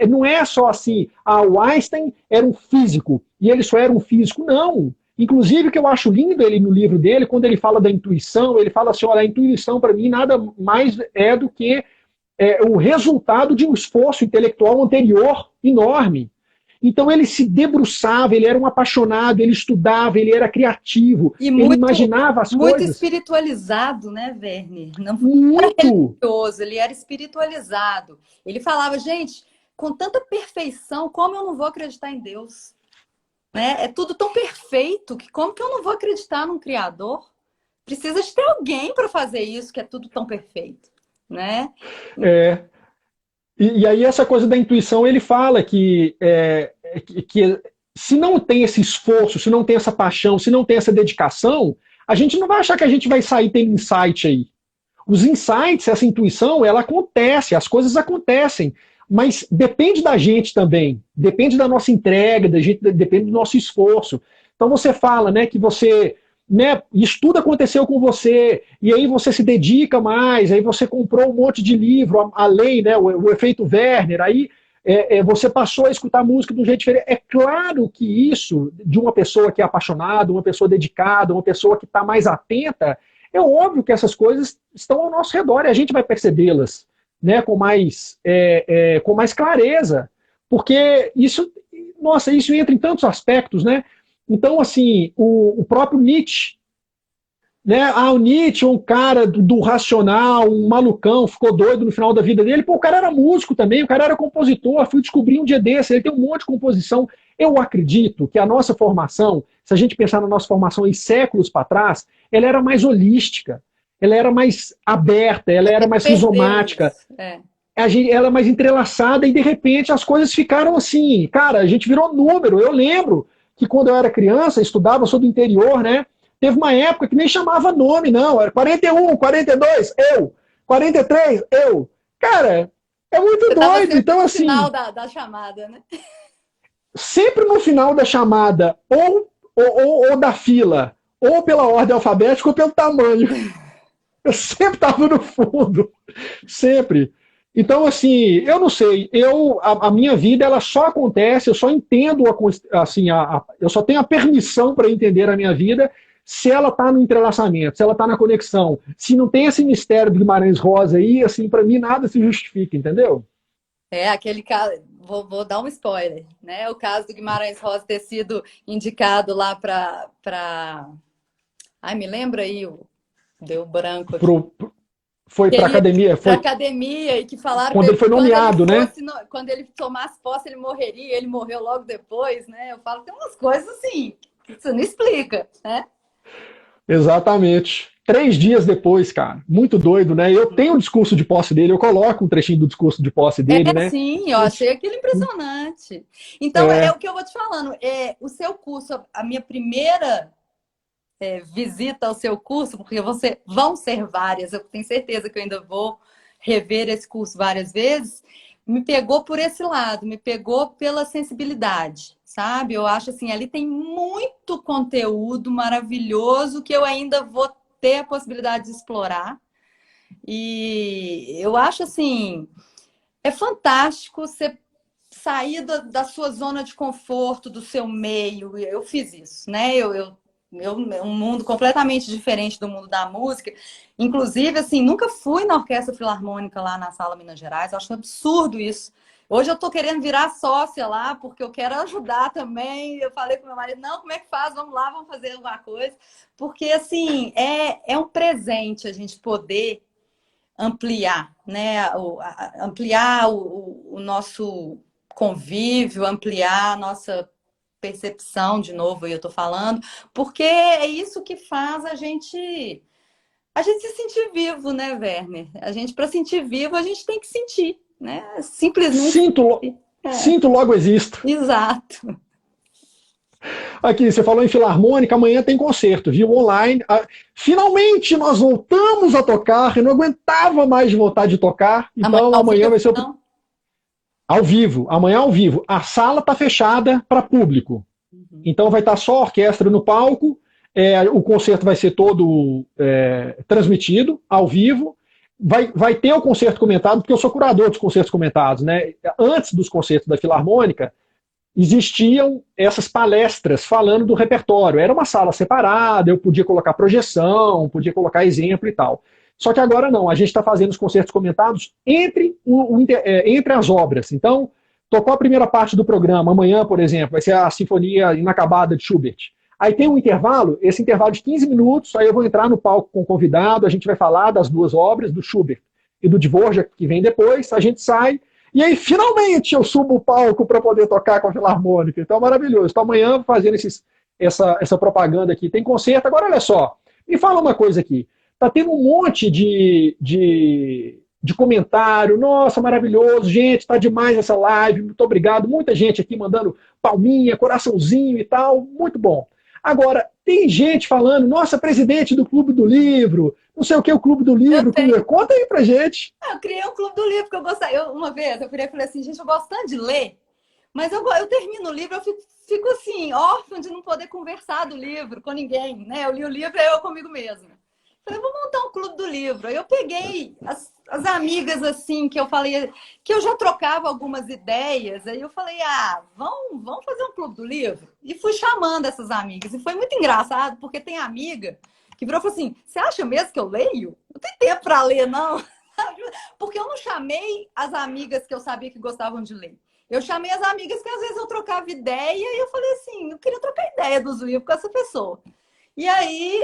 não é só assim, o Einstein era um físico, e ele só era um físico. Não. Inclusive, o que eu acho lindo ele no livro dele, quando ele fala da intuição, ele fala assim, olha, a intuição para mim nada mais é do que o resultado de um esforço intelectual anterior enorme. Então ele se debruçava, ele era um apaixonado, ele estudava, ele era criativo, E ele imaginava as muito coisas. espiritualizado, né, Werner? Não era Muito! religioso, ele era espiritualizado. Ele falava, gente, com tanta perfeição, como eu não vou acreditar em Deus? Né? É tudo tão perfeito que como que eu não vou acreditar num Criador? Precisa de ter alguém para fazer isso, que é tudo tão perfeito, né? É, e aí essa coisa da intuição, ele fala que se não tem esse esforço, se não tem essa paixão, se não tem essa dedicação, a gente não vai achar que a gente vai sair tendo insight aí. Os insights, essa intuição, ela acontece, as coisas acontecem, mas depende da gente também, depende da nossa entrega, depende do nosso esforço. Então você fala, né, que você, né, isso tudo aconteceu com você, e aí você se dedica mais, aí você comprou um monte de livro, a lei, né, o efeito Werner, aí você passou a escutar música de um jeito diferente. É claro que isso, de uma pessoa que é apaixonada, uma pessoa dedicada, uma pessoa que está mais atenta, é óbvio que essas coisas estão ao nosso redor e a gente vai percebê-las, né, com mais clareza, porque isso, nossa, isso entra em tantos aspectos, né? Então, assim, o próprio Nietzsche, né? O Nietzsche, um cara do racional, um malucão, ficou doido no final da vida dele. Pô, o cara era músico também, o cara era compositor. Fui descobrir um dia desse, ele tem um monte de composição. Eu acredito que a nossa formação, se a gente pensar na nossa formação em séculos para trás, ela era mais holística, ela era mais aberta, ela era mais Perdeu rizomática. isso. É. Ela é mais entrelaçada e de repente as coisas ficaram assim, cara, a gente virou número. Eu lembro que quando eu era criança, estudava sobre o interior, né? Teve uma época que nem chamava nome, não. Era 41, 42, eu. 43, eu. Cara, é muito Você estava doido. sempre Então, no assim, final da chamada, né? sempre no final da chamada, ou da fila, ou pela ordem alfabética, ou pelo tamanho. Eu sempre estava no fundo. Sempre. Então, assim, eu não sei, a minha vida ela só acontece, eu só entendo, assim, eu só tenho a permissão para entender a minha vida se ela está no entrelaçamento, se ela está na conexão. Se não tem esse mistério do Guimarães Rosa aí, assim, para mim nada se justifica, entendeu? É, aquele caso, vou dar um spoiler, né? O caso do Guimarães Rosa ter sido indicado lá para. Ai, me lembra aí, deu branco aqui. Pro, foi Que para ele ia academia, para foi academia e que falaram para quando ele ele que foi nomeado, né? quando ele tomasse posse, ele morreria, ele morreu logo depois, né? Eu falo que tem umas coisas assim que você não explica, né? Exatamente. 3 dias depois, cara. Muito doido, né? Eu tenho o discurso de posse dele, eu coloco um trechinho do discurso de posse dele, É, né? sim, eu achei aquilo impressionante. Então, é É, o que eu vou te falando. O seu curso, a minha primeira visita ao seu curso, porque vão ser várias, eu tenho certeza que eu ainda vou rever esse curso várias vezes, me pegou por esse lado, me pegou pela sensibilidade, sabe? Eu acho assim, ali tem muito conteúdo maravilhoso que eu ainda vou ter a possibilidade de explorar. E eu acho assim, é fantástico você sair da sua zona de conforto, do seu meio. Eu fiz isso, né? É um mundo completamente diferente do mundo da música. Inclusive, assim, nunca fui na Orquestra Filarmônica lá na Sala Minas Gerais. Eu acho absurdo isso. Hoje eu tô querendo virar sócia lá, porque eu quero ajudar também. Eu falei com meu marido, não, como é que faz? Vamos lá, vamos fazer alguma coisa. Porque, assim, é um presente a gente poder ampliar, né? Ampliar o nosso convívio, ampliar a nossa percepção, de novo, eu estou falando, porque é isso que faz a gente se sentir vivo, né, Werner? A gente, para sentir vivo, a gente tem que sentir, né? Simplesmente sinto, sentir. sinto, logo existo. Exato. Aqui, você falou em filarmônica, amanhã tem concerto, viu? Online. Finalmente nós voltamos a tocar. Eu não aguentava mais de voltar de tocar. Amanhã Então ao amanhã vivo, vai ser então? ao vivo. Amanhã ao vivo. A sala está fechada para público. Uhum. Então vai estar só a orquestra no palco. O concerto vai ser todo transmitido ao vivo. Vai ter o concerto comentado, porque eu sou curador dos concertos comentados, né? Antes dos concertos da Filarmônica, existiam essas palestras falando do repertório. Era uma sala separada, eu podia colocar projeção, podia colocar exemplo e tal. Só que agora não, a gente está fazendo os concertos comentados entre as obras. Então, tocou a primeira parte do programa, amanhã, por exemplo, vai ser a Sinfonia Inacabada de Schubert. Aí tem um intervalo, esse intervalo de 15 minutos, aí eu vou entrar no palco com o convidado, a gente vai falar das duas obras, do Schubert e do Dvorak, que vem depois, a gente sai, e aí finalmente eu subo o palco para poder tocar com a Filarmônica. Então, maravilhoso. Então, amanhã, fazendo essa propaganda aqui, tem concerto. Agora, olha só, me fala uma coisa aqui. Tá tendo um monte de comentário, nossa, maravilhoso, gente, tá demais essa live, muito obrigado, muita gente aqui mandando palminha, coraçãozinho e tal, muito bom. Agora, tem gente falando, nossa, presidente do Clube do Livro, não sei o que, o Clube do Livro, conta aí pra gente. Eu criei um Clube do Livro, que eu gostava. Uma vez, eu falei assim, gente, eu gosto tanto de ler, mas eu termino o livro, eu fico assim, órfã de não poder conversar do livro com ninguém, né? Eu li o livro e eu comigo mesma. Falei, vou montar um Clube do Livro. Aí eu peguei as amigas, assim, que eu falei, que eu já trocava algumas ideias. Aí eu falei, vamos fazer um Clube do Livro? E fui chamando essas amigas. E foi muito engraçado, porque tem amiga que virou e falou assim, você acha mesmo que eu leio? Não tem tempo para ler, não. Porque eu não chamei as amigas que eu sabia que gostavam de ler. Eu chamei as amigas que às vezes eu trocava ideia e eu falei assim, eu queria trocar ideia dos livros com essa pessoa. E aí,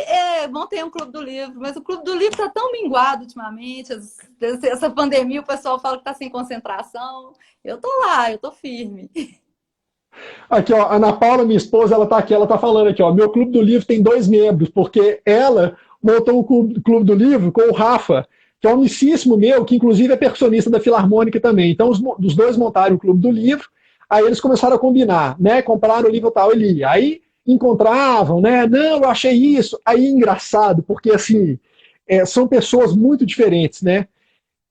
montei um Clube do Livro, mas o Clube do Livro está tão minguado ultimamente, essa pandemia o pessoal fala que está sem concentração. Eu tô lá, eu tô firme. Aqui, ó, a Ana Paula, minha esposa, ela tá aqui, ela tá falando aqui, ó, meu Clube do Livro tem 2 membros, porque ela montou o Clube do Livro com o Rafa, que é um amicíssimo meu, que inclusive é percussionista da Filarmônica também. Então, os dois montaram o Clube do Livro, aí eles começaram a combinar, né, compraram o livro tal, ele ia. Aí encontravam, né? Não, eu achei isso. Aí é engraçado, porque assim, são pessoas muito diferentes, né?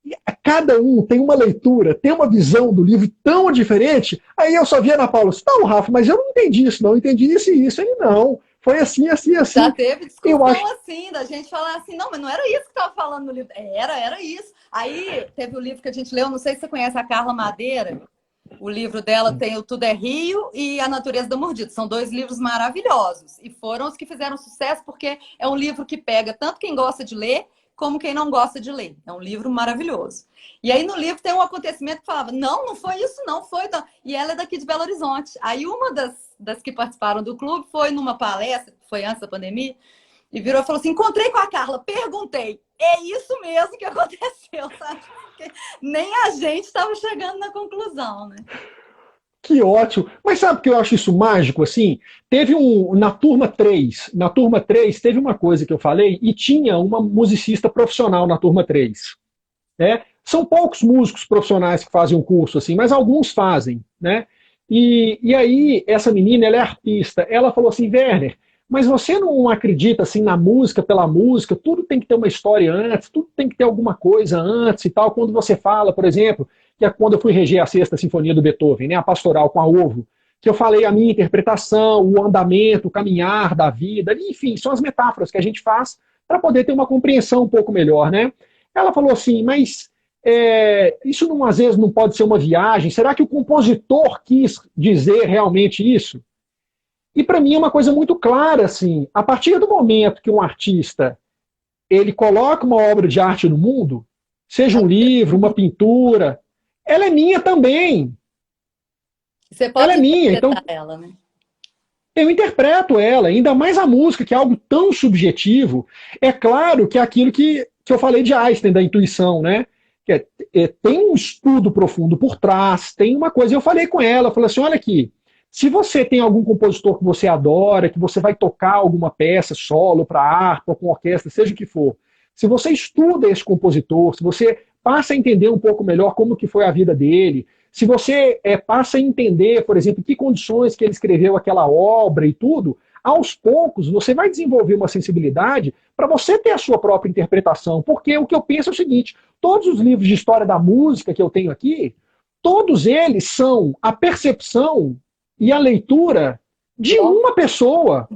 E cada um tem uma leitura, tem uma visão do livro tão diferente. Aí eu só via na Paula, não, Rafa, mas eu não entendi isso, não, eu entendi isso e isso. Ele não, foi assim, assim, assim. Já teve discussão assim, da gente falar assim, não, mas não era isso que estava falando no livro. Era isso. Aí teve o livro que a gente leu, não sei se você conhece a Carla Madeira. O livro dela tem o Tudo é Rio e A Natureza do Mordido. São 2 livros maravilhosos. E foram os que fizeram sucesso porque é um livro que pega tanto quem gosta de ler como quem não gosta de ler. É um livro maravilhoso. E aí no livro tem um acontecimento que falava, não foi isso, não foi. Não. E ela é daqui de Belo Horizonte. Aí uma das que participaram do clube foi numa palestra, foi antes da pandemia, e virou e falou assim, encontrei com a Carla, perguntei, é isso mesmo que aconteceu, sabe? Porque nem a gente estava chegando na conclusão, né? Que ótimo. Mas sabe que eu acho isso mágico, assim? Teve na turma 3 teve uma coisa que eu falei, e tinha uma musicista profissional na turma 3. Né? São poucos músicos profissionais que fazem um curso, assim, mas alguns fazem, né? E aí, essa menina, ela é artista, ela falou assim, Werner, mas você não acredita assim na música pela música, tudo tem que ter uma história antes, tudo tem que ter alguma coisa antes e tal. Quando você fala, por exemplo, que é quando eu fui reger a Sexta Sinfonia do Beethoven, né, a pastoral com a Ovo, que eu falei a minha interpretação, o andamento, o caminhar da vida, enfim, são as metáforas que a gente faz para poder ter uma compreensão um pouco melhor, né? Ela falou assim, mas isso não, às vezes não pode ser uma viagem? Será que o compositor quis dizer realmente isso? E para mim é uma coisa muito clara, assim, a partir do momento que um artista ele coloca uma obra de arte no mundo, seja um livro, uma pintura, ela é minha também. Você pode ela é minha, então ela, né? eu interpreto ela, ainda mais a música, que é algo tão subjetivo. É claro que é aquilo que eu falei de Einstein, da intuição, né? Tem um estudo profundo por trás, tem uma coisa. Eu falei com ela, eu falei assim, olha aqui, se você tem algum compositor que você adora, que você vai tocar alguma peça solo para harpa, com orquestra, seja o que for, se você estuda esse compositor, se você passa a entender um pouco melhor como que foi a vida dele, se você passa a entender, por exemplo, em que condições que ele escreveu aquela obra e tudo, aos poucos você vai desenvolver uma sensibilidade para você ter a sua própria interpretação. Porque o que eu penso é o seguinte, todos os livros de história da música que eu tenho aqui, todos eles são a percepção e a leitura de uma pessoa.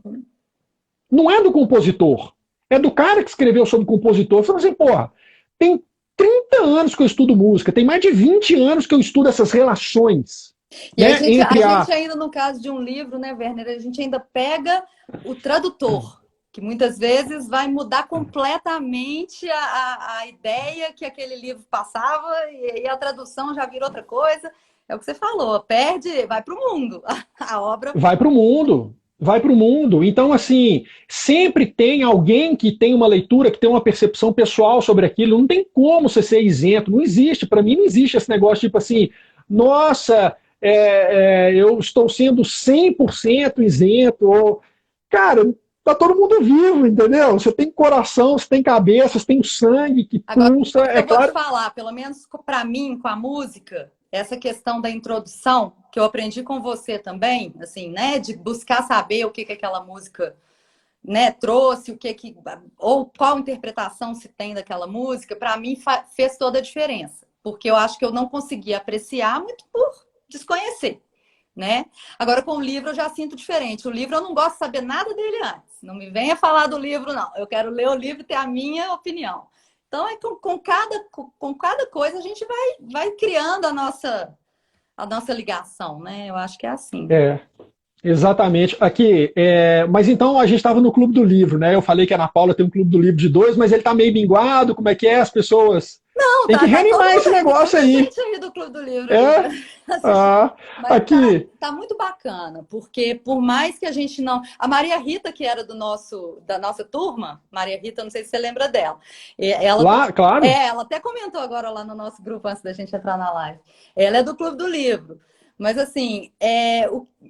Não é do compositor. É do cara que escreveu sobre o compositor. Eu falo assim, porra, tem 30 anos que eu estudo música, tem mais de 20 anos que eu estudo essas relações. E né, a gente ainda, no caso de um livro, né, Werner, a gente ainda pega o tradutor. que muitas vezes vai mudar completamente a ideia que aquele livro passava e a tradução já vira outra coisa. É o que você falou, perde, vai para o mundo. A obra. Vai para o mundo. Vai para o mundo. Então, assim, sempre tem alguém que tem uma leitura, que tem uma percepção pessoal sobre aquilo. Não tem como você ser isento. Não existe. Para mim, não existe esse negócio tipo assim, nossa, eu estou sendo 100% isento. Ou... Cara, tá todo mundo vivo, entendeu? Você tem coração, você tem cabeça, você tem sangue que Agora, pulsa. É eu vou te claro. falar, pelo menos para mim, com a música, essa questão da introdução, que eu aprendi com você também, assim, né, de buscar saber o que que aquela música, né, trouxe, o que que, ou qual interpretação se tem daquela música, para mim fez toda a diferença, porque eu acho que eu não conseguia apreciar muito por desconhecer, né? Agora com o livro eu já sinto diferente. O livro eu não gosto de saber nada dele antes. Não me venha falar do livro, não. Eu quero ler o livro e ter a minha opinião. Então, com cada coisa a gente vai criando a nossa ligação, né? Eu acho que é assim. É, exatamente. Aqui, mas então a gente estava no Clube do Livro, né? Eu falei que a Ana Paula tem um Clube do Livro de dois, mas ele está meio minguado. Como é que é? As pessoas Não, tem que tá todo reanimar mundo esse aí, tem negócio muita aí. gente aí do Clube do Livro aí É? pra assistir. Ah, Mas aqui. tá muito bacana, porque por mais que a gente não. A Maria Rita, que era da nossa turma, Maria Rita, não sei se você lembra dela. Ela, Lá, claro. ela até comentou agora lá no nosso grupo antes da gente entrar na live. Ela é do Clube do Livro. Mas assim,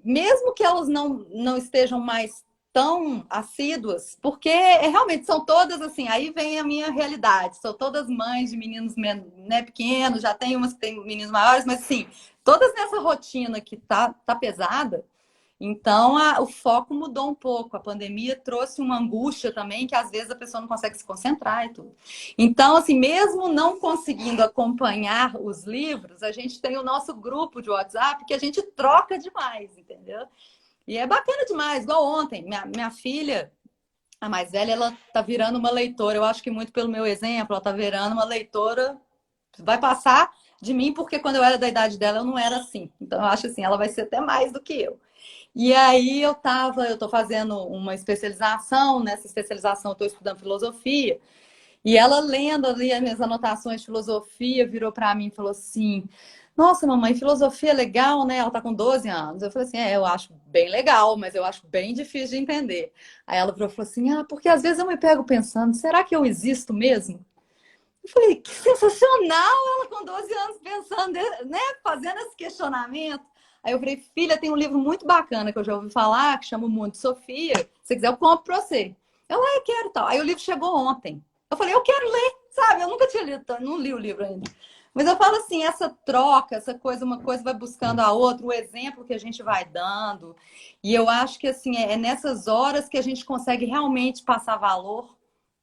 mesmo que elas não estejam mais tão assíduas, porque realmente são todas assim, aí vem a minha realidade, são todas mães de meninos, né, pequenos, já tem umas que têm meninos maiores, mas assim, todas nessa rotina que tá pesada, então o foco mudou um pouco, a pandemia trouxe uma angústia também, que às vezes a pessoa não consegue se concentrar e tudo. Então, assim, mesmo não conseguindo acompanhar os livros, a gente tem o nosso grupo de WhatsApp que a gente troca demais, entendeu? E é bacana demais, igual ontem, minha filha, a mais velha, ela tá virando uma leitora. Eu acho que muito pelo meu exemplo, ela tá virando uma leitora, vai passar de mim, porque quando eu era da idade dela, eu não era assim. Então, eu acho assim, ela vai ser até mais do que eu. E aí eu tô fazendo uma especialização, nessa especialização eu tô estudando filosofia, e ela lendo ali as minhas anotações de filosofia, virou para mim e falou assim: Nossa, mamãe, filosofia é legal, né? Ela tá com 12 anos. Eu falei assim: eu acho bem legal, mas eu acho bem difícil de entender. Aí ela falou assim: porque às vezes eu me pego pensando, será que eu existo mesmo? Eu falei: Que sensacional! Ela com 12 anos pensando, né? Fazendo esse questionamento. Aí eu falei: Filha, tem um livro muito bacana que eu já ouvi falar, que chama O Mundo de Sofia. Se você quiser, eu compro pra você. Eu quero tal. Aí o livro chegou ontem. Eu falei: Eu quero ler, sabe? Eu nunca tinha lido, não li o livro ainda. Mas eu falo assim, essa troca, essa coisa, uma coisa vai buscando a outra, o exemplo que a gente vai dando. E eu acho que assim, é nessas horas que a gente consegue realmente passar valor,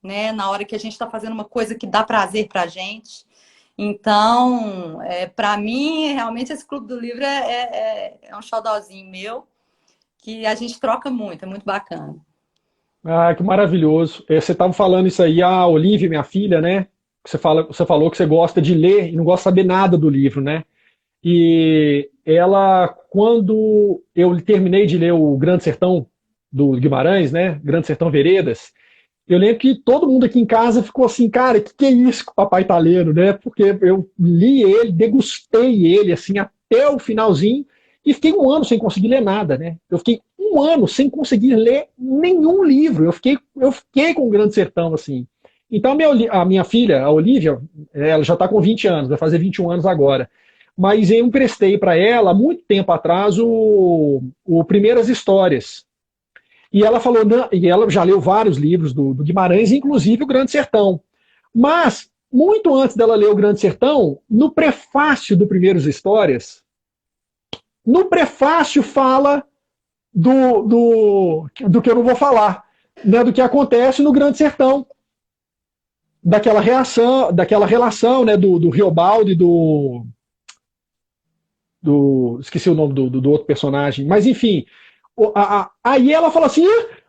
né? Na hora que a gente está fazendo uma coisa que dá prazer pra gente. Então, para mim, realmente esse Clube do Livro é um xodózinho meu, que a gente troca muito, é muito bacana. Ah, que maravilhoso. Você estava falando isso aí, a Olivia, minha filha, né? Você falou que você gosta de ler e não gosta de saber nada do livro, né? E ela, quando eu terminei de ler o Grande Sertão do Guimarães, né? Grande Sertão Veredas, eu lembro que todo mundo aqui em casa ficou assim, cara, que é isso que o papai tá lendo, né? Porque eu li ele, degustei ele, assim, até o finalzinho, e fiquei um ano sem conseguir ler nada, né? Eu fiquei um ano sem conseguir ler nenhum livro. Eu fiquei com o Grande Sertão, assim. Então, a minha filha, a Olivia, ela já está com 20 anos, vai fazer 21 anos agora. Mas eu emprestei para ela, há muito tempo atrás, o Primeiras Histórias. E ela falou, não, e ela já leu vários livros do Guimarães, inclusive o Grande Sertão. Mas, muito antes dela ler o Grande Sertão, no prefácio do Primeiras Histórias, no prefácio fala do que eu não vou falar, né, do que acontece no Grande Sertão, daquela relação, né, do Riobaldo e esqueci o nome do outro personagem, mas enfim, aí ela fala assim,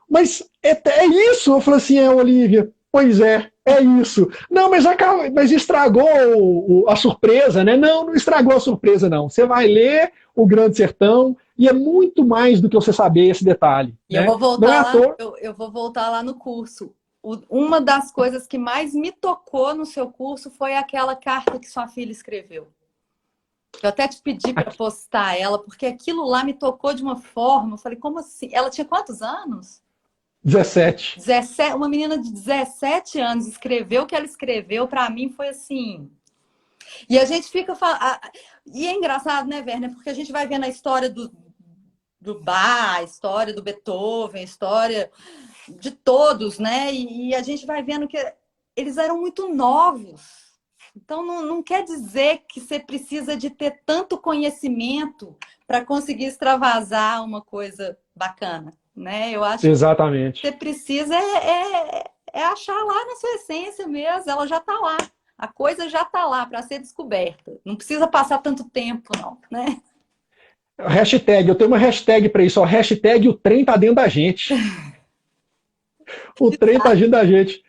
mas é isso? Eu falei assim, Olivia, pois é, É isso. Não, mas estragou a surpresa, né? Não, não estragou a surpresa, não. Você vai ler O Grande Sertão e é muito mais do que você saber esse detalhe, E eu né? vou Não é voltar à lá, toa. eu vou voltar lá no curso. Uma das coisas que mais me tocou no seu curso foi aquela carta que sua filha escreveu. Eu até te pedi para postar ela, porque aquilo lá me tocou de uma forma. Eu falei, como assim? Ela tinha quantos anos? 17. 17, uma menina de 17 anos escreveu o que ela escreveu, para mim foi assim. E a gente fica falando. E é engraçado, né, Werner? Porque a gente vai vendo a história do Bach, a história do Beethoven, a história de todos, né? E a gente vai vendo que eles eram muito novos. Então, não quer dizer que você precisa de ter tanto conhecimento para conseguir extravasar uma coisa bacana, né? Eu acho que você Exatamente. precisa é achar lá na sua essência mesmo, ela já está lá. A coisa já está lá para ser descoberta. Não precisa passar tanto tempo, não, né? Hashtag, eu tenho uma hashtag para isso, ó, hashtag o trem tá dentro da gente. O trem tá dentro da gente.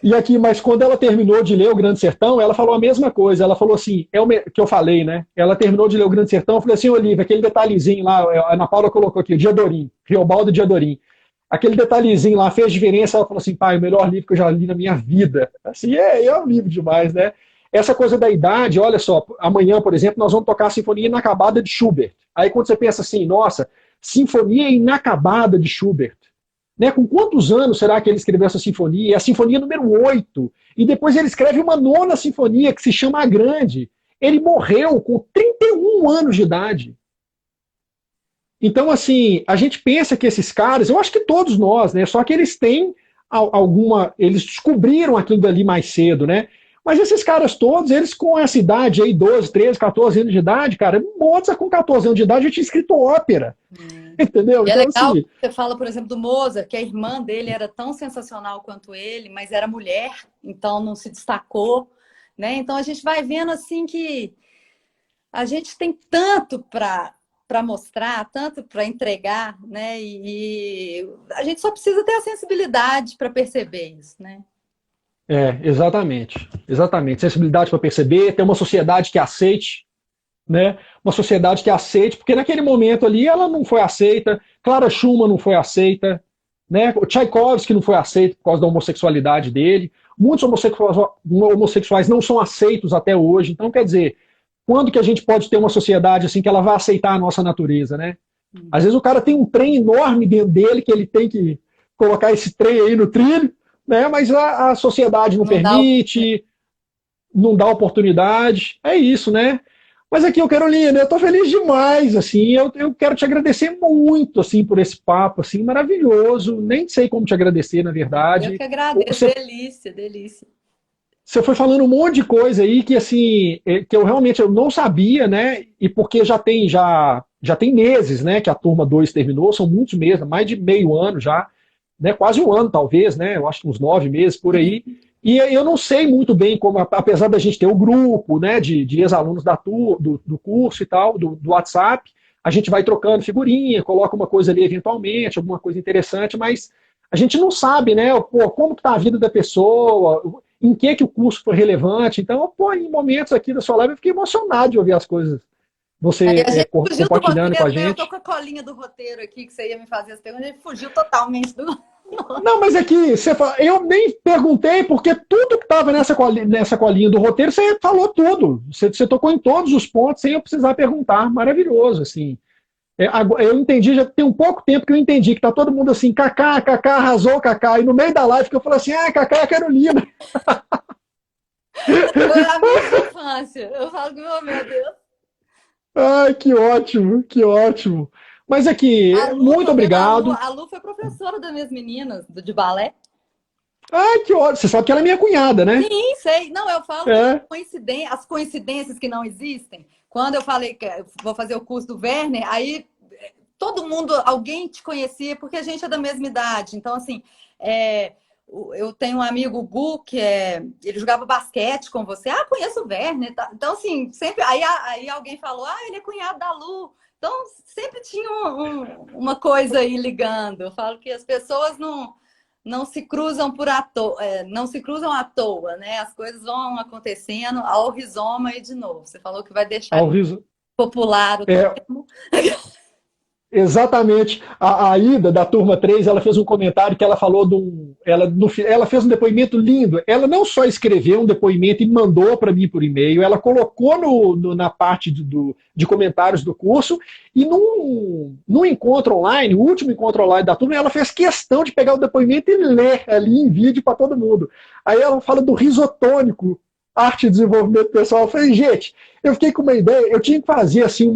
E aqui, mas quando ela terminou de ler O Grande Sertão, ela falou a mesma coisa. Ela falou assim, que eu falei, né? Ela terminou de ler O Grande Sertão, eu falei assim, Olivia, aquele detalhezinho lá, a Ana Paula colocou aqui, Diadorim, Riobaldo Diadorim. Aquele detalhezinho lá fez diferença. Ela falou assim, pai, o melhor livro que eu já li na minha vida. Assim, é um livro demais, né? Essa coisa da idade, olha só, amanhã, por exemplo, nós vamos tocar a Sinfonia Inacabada de Schubert. Aí quando você pensa assim, nossa, Sinfonia Inacabada de Schubert, né? Com quantos anos será que ele escreveu essa sinfonia? É a sinfonia número 8. E depois ele escreve uma nona sinfonia que se chama A Grande. Ele morreu com 31 anos de idade. Então, assim, a gente pensa que esses caras, eu acho que todos nós, né? Só que eles têm alguma. Eles descobriram aquilo dali mais cedo, né? Mas esses caras todos, eles com essa idade aí, 12, 13, 14 anos de idade, cara, Mozart com 14 anos de idade já tinha escrito ópera. Entendeu? E é Então, legal assim, que você fala, por exemplo, do Mozart, que a irmã dele era tão sensacional quanto ele, mas era mulher, então não se destacou, né? Então a gente vai vendo assim que a gente tem tanto para mostrar, tanto para entregar, né? E a gente só precisa ter a sensibilidade para perceber isso, né? exatamente. Exatamente. Sensibilidade para perceber, ter uma sociedade que aceite, né? Uma sociedade que aceite, porque naquele momento ali ela não foi aceita, Clara Schumann não foi aceita, né? O Tchaikovsky não foi aceito por causa da homossexualidade dele. Muitos homossexuais não são aceitos até hoje. Então, quer dizer, quando que a gente pode ter uma sociedade assim que ela vai aceitar a nossa natureza, né? Às vezes o cara tem um trem enorme dentro dele que ele tem que colocar esse trem aí no trilho, né? Mas a sociedade não Não dá o... permite, não dá oportunidade. É isso, né? Mas aqui, eu Carolina, eu estou feliz demais, assim, eu quero te agradecer muito, assim, por esse papo, assim, maravilhoso. Nem sei como te agradecer, na Eu verdade. que agradeço, Você, delícia, delícia. você foi falando um monte de coisa aí que, assim, que eu realmente eu não sabia, né? E porque já tem meses, né, que a turma 2 terminou, são muitos meses, mais de meio ano já, né? Quase um ano, talvez, né? Eu acho que uns 9 meses por aí. E eu não sei muito bem como, apesar da gente ter o grupo, né, de ex-alunos do curso e tal, do WhatsApp, a gente vai trocando figurinha, coloca uma coisa ali eventualmente, alguma coisa interessante, mas a gente não sabe, né, pô, como que tá a vida da pessoa, em que o curso foi relevante. Então, pô, em momentos aqui da sua live eu fiquei emocionado de ouvir as coisas, Aí você a gente fugiu do compartilhando com a roteiro, né? Eu tô gente. com a colinha do roteiro aqui que você ia me fazer as perguntas, a gente fugiu totalmente do. Não, mas é que eu nem perguntei, porque tudo que estava nessa colinha do roteiro, você falou tudo. Você tocou em todos os pontos sem eu precisar perguntar. Maravilhoso, assim. Eu entendi, já tem um pouco tempo que eu entendi que tá todo mundo assim, Kaká, Kaká, arrasou, Kaká. E no meio da live que eu falei assim, Kaká é a Carolina. Foi amigo de infância. Eu falo que, meu Deus. Ai, que ótimo, que ótimo. Mas aqui, muito obrigado. A Lu foi professora das minhas meninas de balé. Ai, que ótimo. Você sabe que ela é minha cunhada, né? Sim, sei. Não, eu falo que É. as coincidências que não existem. Quando eu falei que eu vou fazer o curso do Werner, aí todo mundo, alguém te conhecia, porque a gente é da mesma idade. Então, assim, eu tenho um amigo, o Gu, ele jogava basquete com você. Ah, conheço o Werner. Tá? Então, assim, sempre. Aí alguém falou, ele é cunhado da Lu. Então, sempre tinha uma coisa aí ligando. Eu falo que as pessoas não se cruzam por não se cruzam à toa, né? As coisas vão acontecendo ao rizoma e de novo. Você falou que vai deixar Ao riso. popular o É, termo. exatamente. A Ida, da turma 3, ela fez um comentário que ela falou ela fez um depoimento lindo. Ela não só escreveu um depoimento e mandou para mim por e-mail, ela colocou na parte de comentários do curso, e num encontro online, o último encontro online da turma, ela fez questão de pegar o depoimento e ler ali em vídeo para todo mundo. Aí ela fala do risotônico, arte e desenvolvimento pessoal. Eu falei, gente, eu fiquei com uma ideia, eu tinha que fazer assim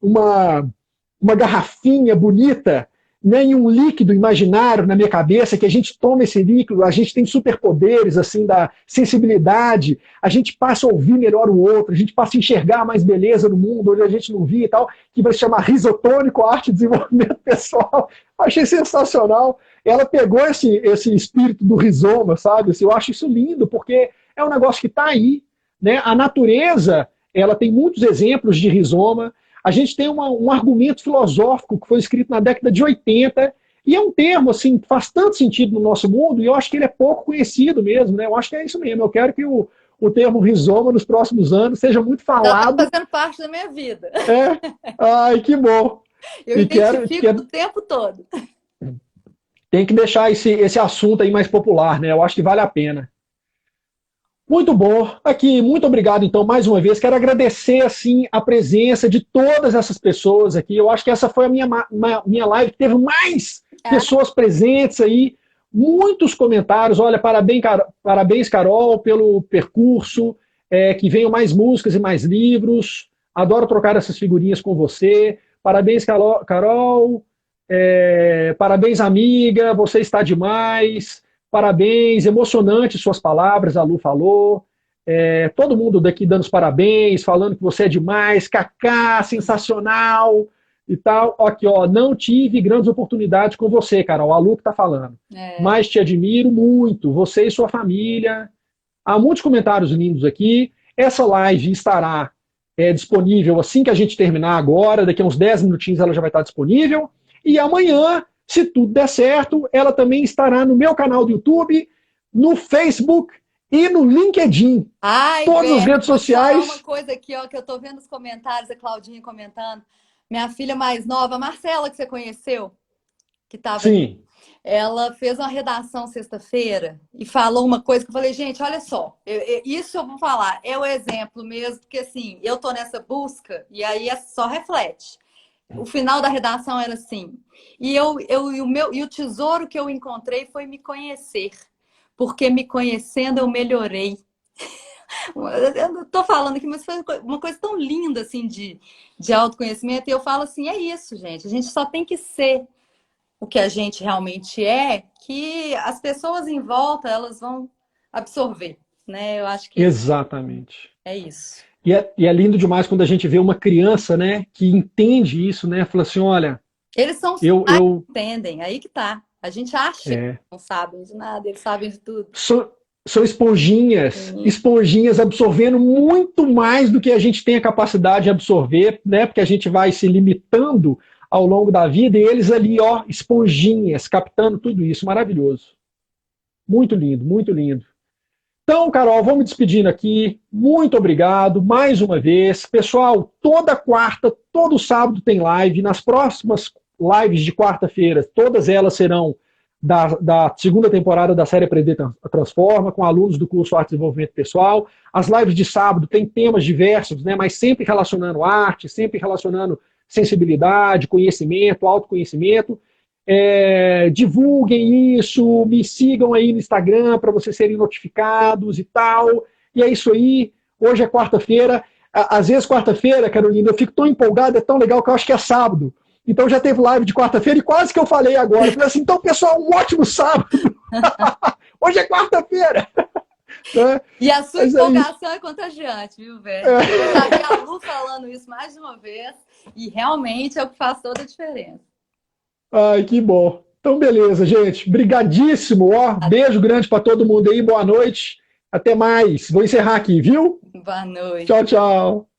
uma garrafinha bonita, né, em um líquido imaginário na minha cabeça, que a gente toma esse líquido, a gente tem superpoderes assim da sensibilidade, a gente passa a ouvir melhor o outro, a gente passa a enxergar mais beleza no mundo onde a gente não via e tal, que vai se chamar Risotônico, Arte e Desenvolvimento Pessoal. Achei sensacional. Ela pegou esse espírito do rizoma, sabe? Assim, eu acho isso lindo, porque é um negócio que está aí, né? A natureza, ela tem muitos exemplos de rizoma. A gente tem um argumento filosófico que foi escrito na década de 80, e é um termo assim, que faz tanto sentido no nosso mundo, e eu acho que ele é pouco conhecido mesmo, né? Eu acho que é isso mesmo. Eu quero que o termo rizoma nos próximos anos seja muito Já está falado. fazendo parte da minha vida. É. Ai, que bom. Eu identifico o tempo todo. Tem que deixar esse assunto aí mais popular, né? Eu acho que vale a pena. Muito bom. Aqui, muito obrigado, então, mais uma vez. Quero agradecer, assim, a presença de todas essas pessoas aqui. Eu acho que essa foi a minha live que teve mais pessoas presentes aí. Muitos comentários. Olha, parabéns, Carol, pelo percurso. Que venham mais músicas e mais livros. Adoro trocar essas figurinhas com você. Parabéns, Carol. Parabéns, amiga. Você está demais. Parabéns, emocionante suas palavras, a Lu falou. Todo mundo daqui dando os parabéns, falando que você é demais, Cacá, sensacional e tal. Aqui, ó, não tive grandes oportunidades com você, Carol, a Lu que está falando. Mas te admiro muito, você e sua família. Há muitos comentários lindos aqui. Essa live estará disponível assim que a gente terminar agora, daqui a uns 10 minutinhos ela já vai estar disponível. E amanhã, se tudo der certo, ela também estará no meu canal do YouTube, no Facebook e no LinkedIn. Todas as redes sociais. Vou falar uma coisa aqui, ó, que eu tô vendo os comentários, a Claudinha comentando. Minha filha mais nova, a Marcela, que você conheceu, que estava Sim. Ela fez uma redação sexta-feira e falou uma coisa que eu falei, gente, olha só, isso eu vou falar, é o exemplo mesmo, porque assim, eu tô nessa busca e aí só reflete. O final da redação era assim, e o tesouro que eu encontrei foi me conhecer, porque me conhecendo eu melhorei. Eu não tô falando aqui, mas foi uma coisa tão linda assim de autoconhecimento, e eu falo assim, é isso, gente, a gente só tem que ser o que a gente realmente é, que as pessoas em volta, elas vão absorver, né? Eu acho que exatamente. É isso. E é lindo demais quando a gente vê uma criança, né, que entende isso, né? Fala assim, olha... Eles são os que entendem, aí que tá. A gente acha que não sabem de nada, eles sabem de tudo. São esponjinhas, esponjinhas absorvendo muito mais do que a gente tem a capacidade de absorver, né? Porque a gente vai se limitando ao longo da vida, e eles ali, ó, esponjinhas, captando tudo isso. Maravilhoso. Muito lindo, muito lindo. Então, Carol, vou me despedindo aqui. Muito obrigado mais uma vez. Pessoal, toda quarta, todo sábado tem live. Nas próximas lives de quarta-feira, todas elas serão da segunda temporada da série Aprender Transforma, com alunos do curso Arte e Desenvolvimento Pessoal. As lives de sábado têm temas diversos, né, mas sempre relacionando arte, sempre relacionando sensibilidade, conhecimento, autoconhecimento. Divulguem isso, me sigam aí no Instagram para vocês serem notificados e tal. E é isso aí. Hoje é quarta-feira. Às vezes, quarta-feira, Carolina, eu fico tão empolgado, é tão legal que eu acho que é sábado. Então já teve live de quarta-feira e quase que eu falei agora. Eu falei assim, então, pessoal, um ótimo sábado. Hoje é quarta-feira. E a sua empolgação é contagiante, viu, velho? Eu já vi a Lu falando isso mais de uma vez e realmente é o que faz toda a diferença. Ai, que bom. Então, beleza, gente. Brigadíssimo. Ó, beijo grande para todo mundo aí. Boa noite. Até mais. Vou encerrar aqui, viu? Boa noite. Tchau, tchau.